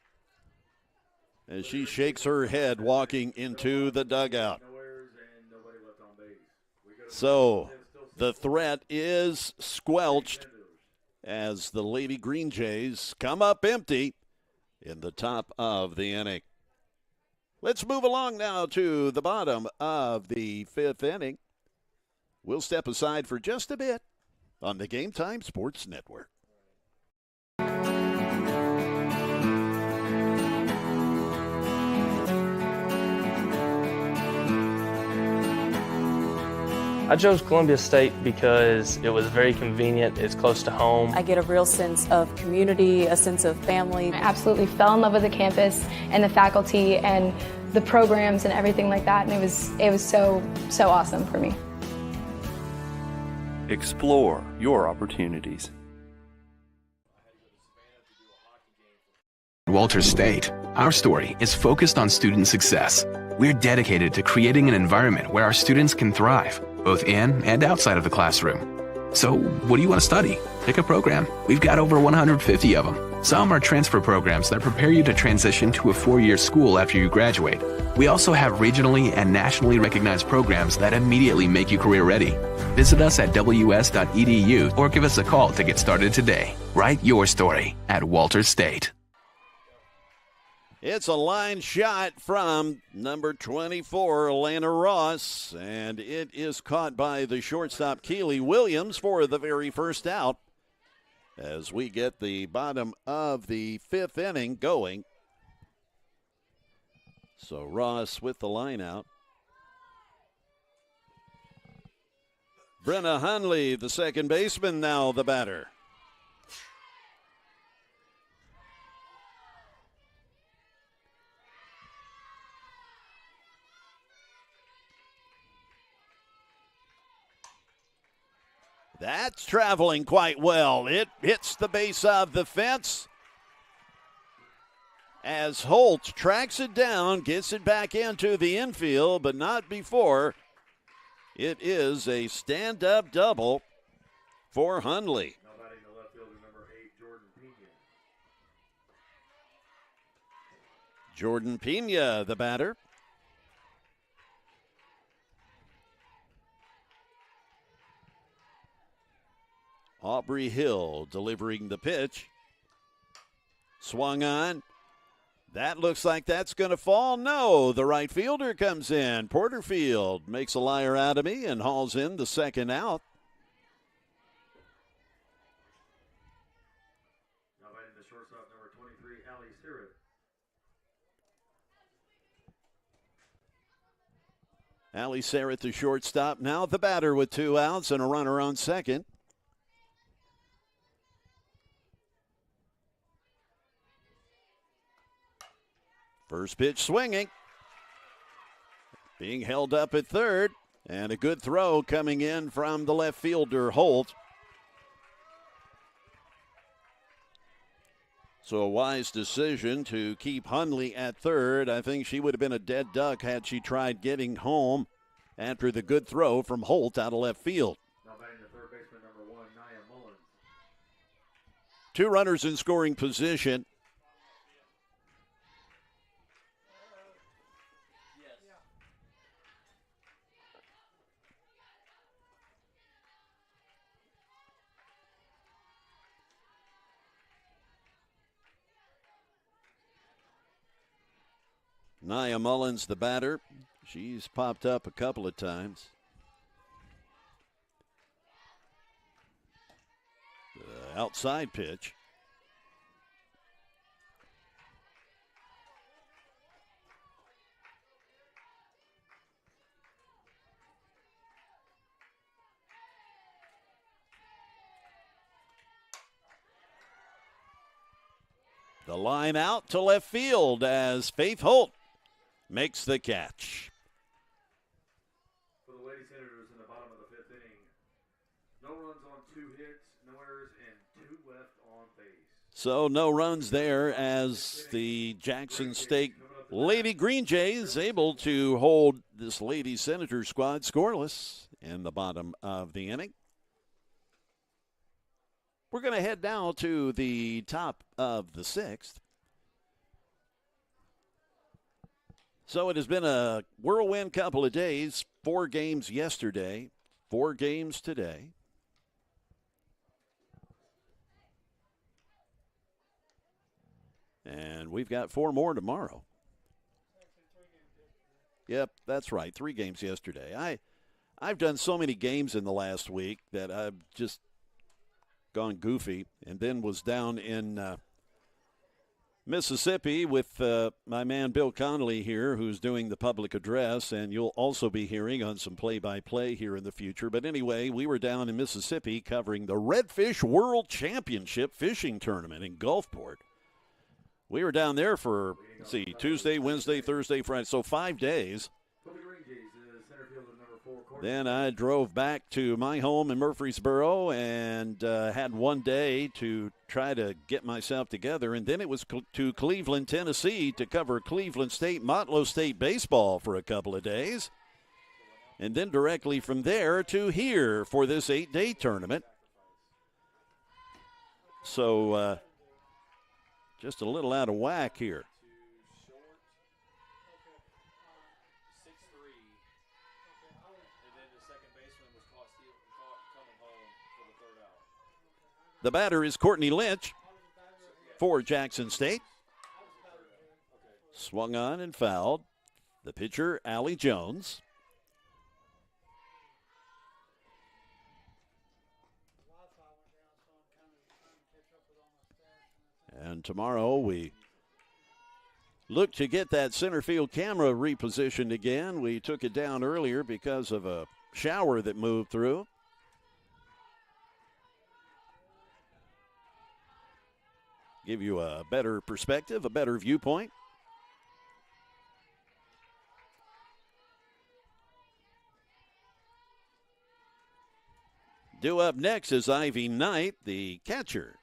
as she shakes her head walking into the dugout. So the threat is squelched as the Lady Green Jays come up empty in the top of the inning. Let's move along now to the bottom of the fifth inning. We'll step aside for just a bit on the Game Time Sports Network. I chose Columbia State because it was very convenient. It's close to home. I get a real sense of community, a sense of family. I absolutely fell in love with the campus and the faculty and the programs and everything like that, and it was so awesome for me. Explore your opportunities. Walters State, our story is focused on student success. We're dedicated to creating an environment where our students can thrive, both in and outside of the classroom. So, what do you want to study? Pick a program. We've got over 150 of them. Some are transfer programs that prepare you to transition to a 4-year school after you graduate. We also have regionally and nationally recognized programs that immediately make you career ready. Visit us at ws.edu or give us a call to get started today. Write your story at Walters State. It's a line shot from number 24, Alana Ross, and it is caught by the shortstop, Keely Williams, for the very first out as we get the bottom of the fifth inning going. So Ross with the line out. Brenna Hunley, the second baseman, now the batter. That's traveling quite well. It hits the base of the fence as Holt tracks it down, gets it back into the infield, but not before. It is a stand-up double for Hundley. Now batting the left fielder, number 8, Jordan Pena. Jordan Pena, the batter. Aubrey Hill delivering the pitch. Swung on. That looks like that's going to fall. No, the right fielder comes in. Porterfield makes a liar out of me and hauls in the second out. Now batting the shortstop, number 23, Allie Sirrett. Allie Sirrett, the shortstop. Now the batter with 2 outs and a runner on second. First pitch swinging. Being held up at third. And a good throw coming in from the left fielder, Holt. So a wise decision to keep Hundley at third. I think she would have been a dead duck had she tried getting home after the good throw from Holt out of left field. Now batting the third baseman, number 1, Nia Mullins. 2 runners in scoring position. Nia Mullins, the batter. She's popped up a couple of times. The outside pitch. The line out to left field as Faith Holt makes the catch. For the Lady Senators in the bottom of the 5th inning, no runs on 2 hits, no errors, and 2 left on base. So no runs there as the Jackson State Lady Green Jays able to hold this Lady Senator squad scoreless in the bottom of the inning. We're going to head now to the top of the 6th. So it has been a whirlwind couple of days. 4 games yesterday, 4 games today. And we've got 4 more tomorrow. Yep, that's right. 3 games yesterday. I've done so many games in the last week that I've just gone goofy, and then was down in Mississippi with my man Bill Connolly here, who's doing the public address, and you'll also be hearing on some play-by-play here in the future. But anyway, we were down in Mississippi covering the Redfish World Championship Fishing Tournament in Gulfport. We were down there for, let's see, Tuesday, Wednesday, Thursday, Friday, so 5 days. Then I drove back to my home in Murfreesboro and had 1 day to try to get myself together. And then it was to Cleveland, Tennessee to cover Cleveland State, Motlow State baseball for a couple of days. And then directly from there to here for this 8-day tournament. So just a little out of whack here. The batter is Courtney Lynch for Jackson State. Swung on and fouled. The pitcher, Allie Jones. And tomorrow we look to get that center field camera repositioned again. We took it down earlier because of a shower that moved through. Give you a better perspective, a better viewpoint. Due up next is Ivy Knight, the catcher.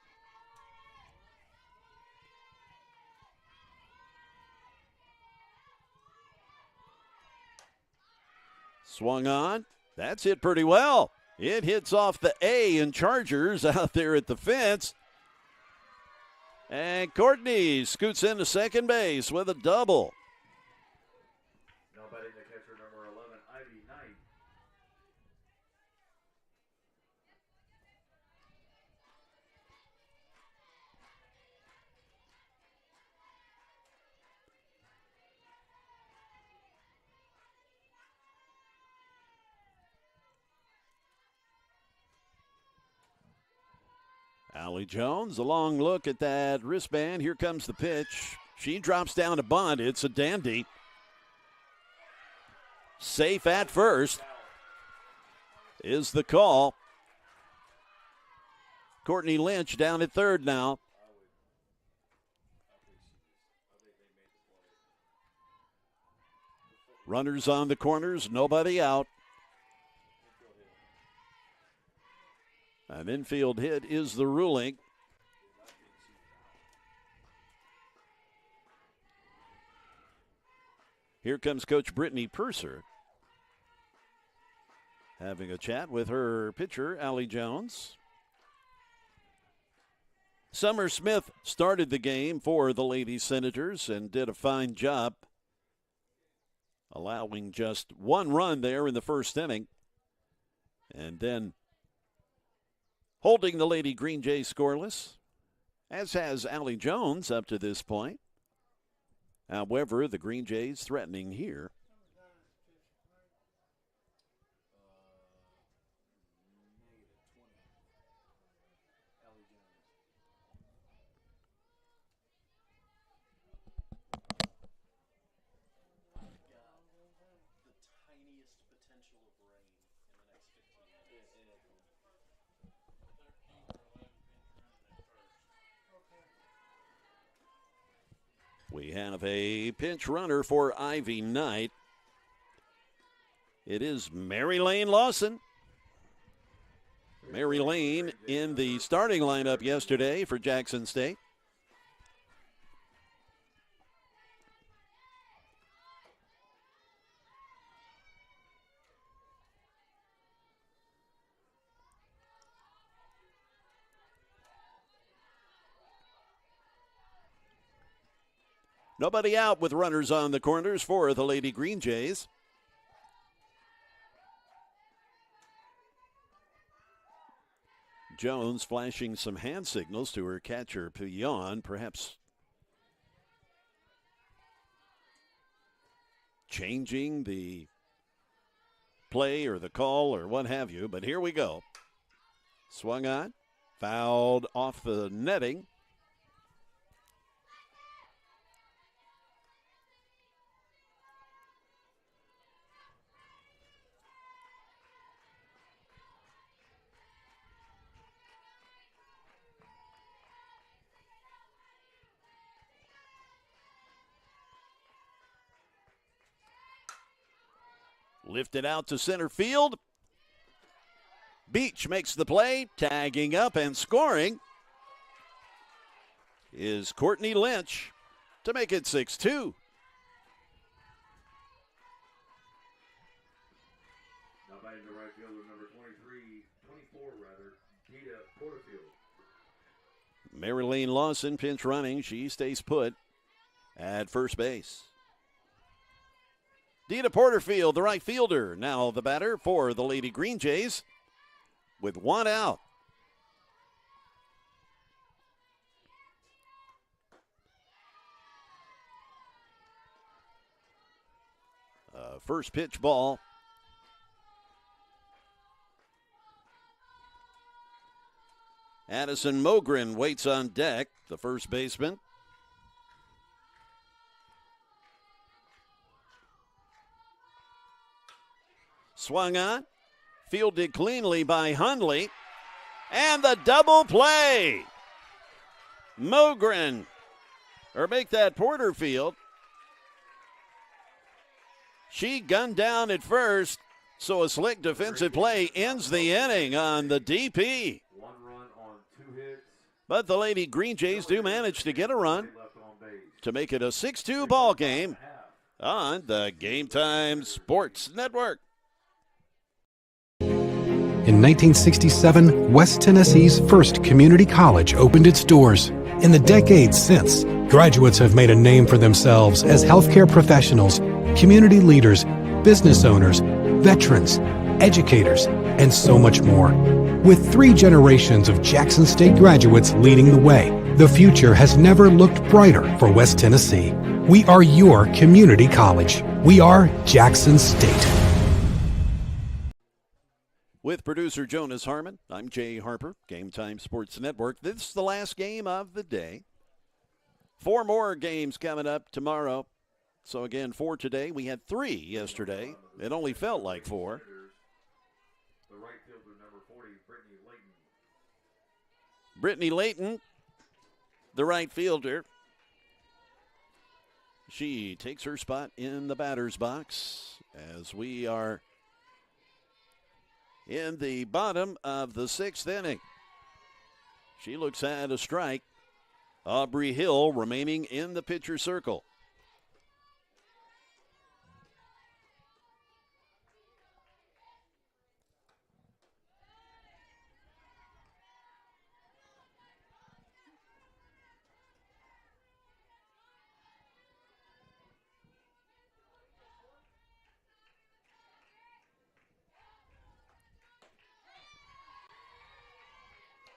Swung on. That's hit pretty well. It hits off the A in Chargers out there at the fence. And Courtney scoots into second base with a double. Now batting the catcher, number 11, Ivy Knight. Allie Jones, a long look at that wristband. Here comes the pitch. She drops down a bunt. It's a dandy. Safe at first is the call. Courtney Lynch down at third now. Runners on the corners, nobody out. An infield hit is the ruling. Here comes Coach Brittany Purser having a chat with her pitcher, Allie Jones. Summer Smith started the game for the Lady Senators and did a fine job, allowing just 1 run there in the first inning. And then holding the Lady Green Jays scoreless, as has Allie Jones up to this point. However, the Green Jays threatening here. We have a pinch runner for Ivy Knight. It is Mary Lane Lawson. Mary Lane in the starting lineup yesterday for Jackson State. Nobody out with runners on the corners for the Lady Green Jays. Jones flashing some hand signals to her catcher, Pillon, perhaps changing the play or the call or what have you. But here we go. Swung on, fouled off the netting. Lifted out to center field. Beach makes the play, tagging up and scoring is Courtney Lynch to make it 6-2. Now batting to right fielder number 24 Dita Porterfield. Marilyn Lawson pinch running. She stays put at first base. Dita Porterfield, the right fielder, now the batter for the Lady Green Jays with one out. First pitch ball. Addison Mogren waits on deck, the first baseman. Swung on, fielded cleanly by Hundley, and the double play. Mogren, or make that Porterfield. She gunned down at first, so a slick defensive play ends the inning on the DP. 1 run on 2 hits. But the Lady Green Jays do manage to get a run to make it a 6-2 ball game on the Game Time Sports Network. In 1967, West Tennessee's first community college opened its doors. In the decades since, graduates have made a name for themselves as healthcare professionals, community leaders, business owners, veterans, educators, and so much more. With 3 generations of Jackson State graduates leading the way, the future has never looked brighter for West Tennessee. We are your community college. We are Jackson State. With producer Jonas Harmon, I'm Jay Harper, Game Time Sports Network. This is the last game of the day. 4 more games coming up tomorrow. So again, 4 today. We had 3 yesterday. It only felt like 4. The right fielder number 40, Brittany Layton. Brittany Layton, the right fielder. She takes her spot in the batter's box as we are in the bottom of the 6th inning. She looks at a strike. Aubrey Hill remaining in the pitcher circle.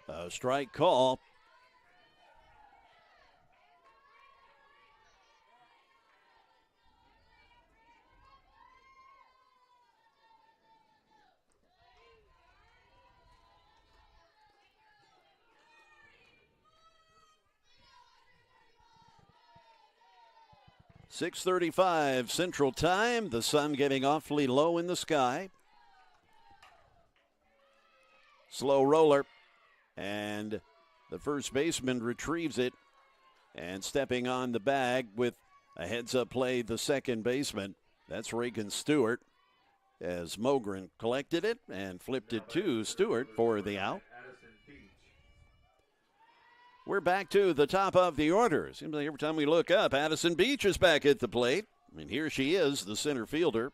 A strike call. .6:35 Central Time. The sun getting awfully low in the sky. Slow roller. And the first baseman retrieves it And stepping on the bag with a heads-up play, the second baseman. That's Reagan Stewart, as Mogren collected it and flipped it to Stewart for the out. We're back to the top of the order. Seems like every time we look up, Addison Beach is back at the plate. And here she is, the center fielder.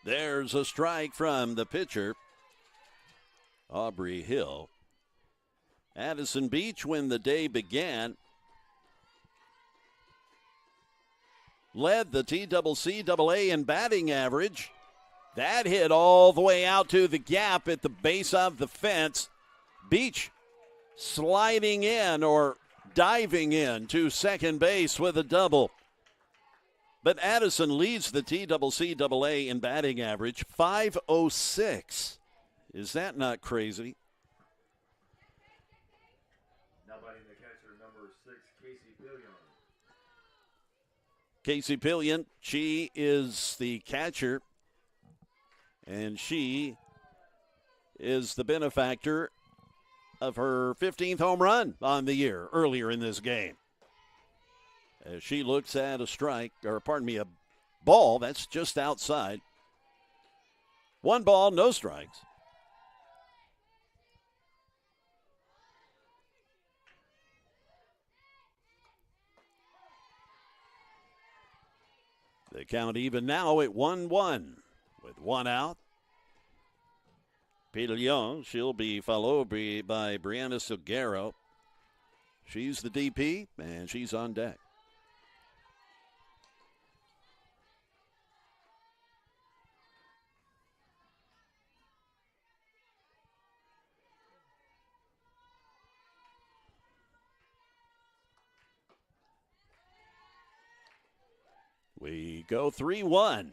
There's a strike from the pitcher, Aubrey Hill. Addison Beach, when the day began, led the TCCAA in batting average. That hit all the way out to the gap at the base of the fence. Beach sliding in or diving in to second base with a double. But Addison leads the TCCAA in batting average, 506. Is that not crazy? Now batting the catcher, number 6, Casey Pillion. Casey Pillion, she is the catcher, and she is the benefactor of her 15th home run on the year earlier in this game. As she looks at a strike, or pardon me, a ball that's just outside. 1 ball, no strikes. The count even now at 1-1 with 1 out. Pillion, she'll be followed by Brianna Silguero. She's the DP, and she's on deck. We go 3-1.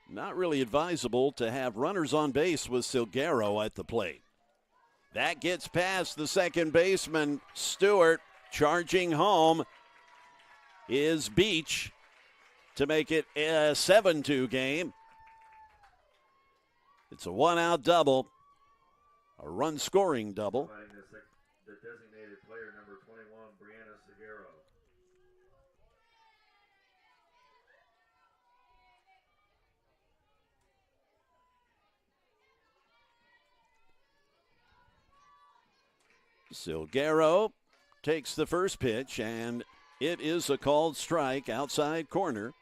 Not really advisable to have runners on base with Silguero at the plate. That gets past the second baseman, Stewart. Charging home is Beach to make it a 7-2 game. It's a 1-out double, a run-scoring double. The designated player, number 21, Brianna Silguero. Silguero takes the first pitch, and it is a called strike outside corner.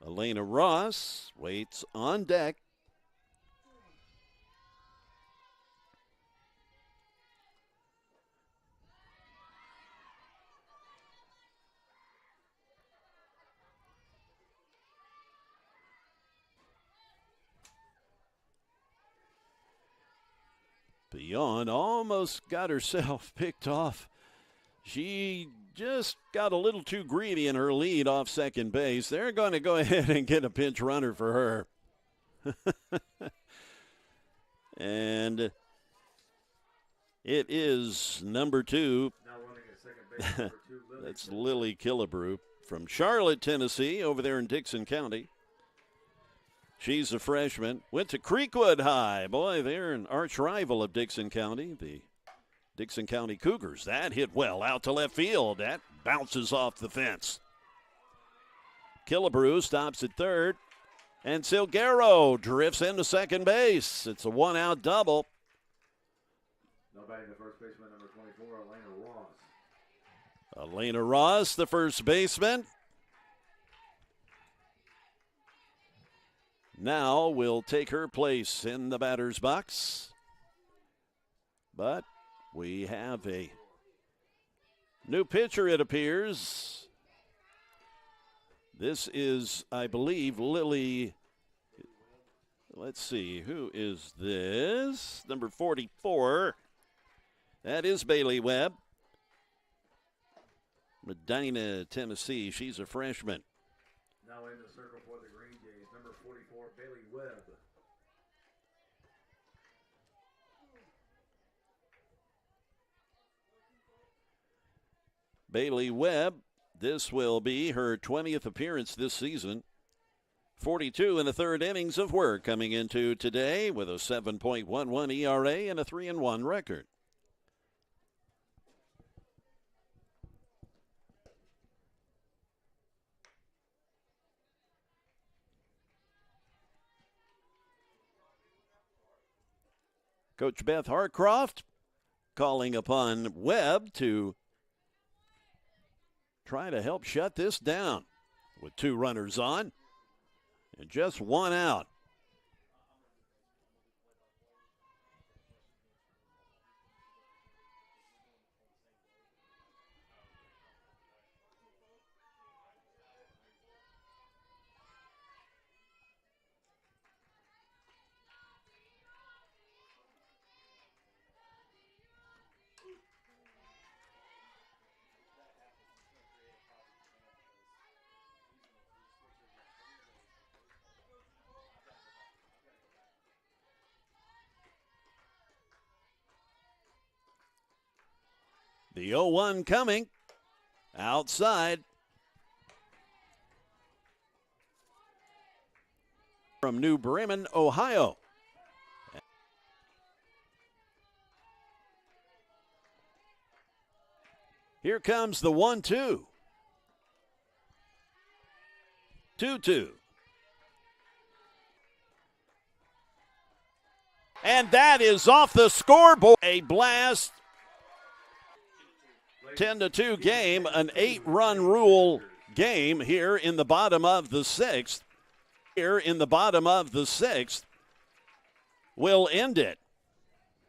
Elena Ross waits on deck. Pillion almost got herself picked off. She just got a little too greedy in her lead off second base. They're going to go ahead and get a pinch runner for her. And it is number 2. Now running at second base, number 2, Lily. That's Lily Killebrew from Charlotte, Tennessee, over there in Dixon County. She's a freshman. Went to Creekwood High. Boy, they're an arch rival of Dixon County, the Dixon County Cougars. That hit well out to left field. That bounces off the fence. Killebrew stops at third. And Silguero drifts into second base. It's a 1-out double. Now batting the first baseman, number 24, Elena Ross. Elena Ross, the first baseman. Now will take her place in the batter's box. But we have a new pitcher, it appears. This is, I believe, Lily Let's see, who is this? Number 44. That is Bailey Webb. Medina, Tennessee. She's a freshman. Now in the circle for the Green Jays, number 44, Bailey Webb. Bailey Webb, this will be her 20th appearance this season. 42 in the third innings of work coming into today with a 7.11 ERA and a 3-1 record. Coach Beth Harcroft calling upon Webb to try to help shut this down with 2 runners on and just 1 out. The 0-1 coming outside from New Bremen, Ohio. Here comes the 1-2. 2-2. And that is off the scoreboard. A blast. 10-2 game, an 8-run rule game here in the bottom of the 6th. Here in the bottom of the 6th will end it.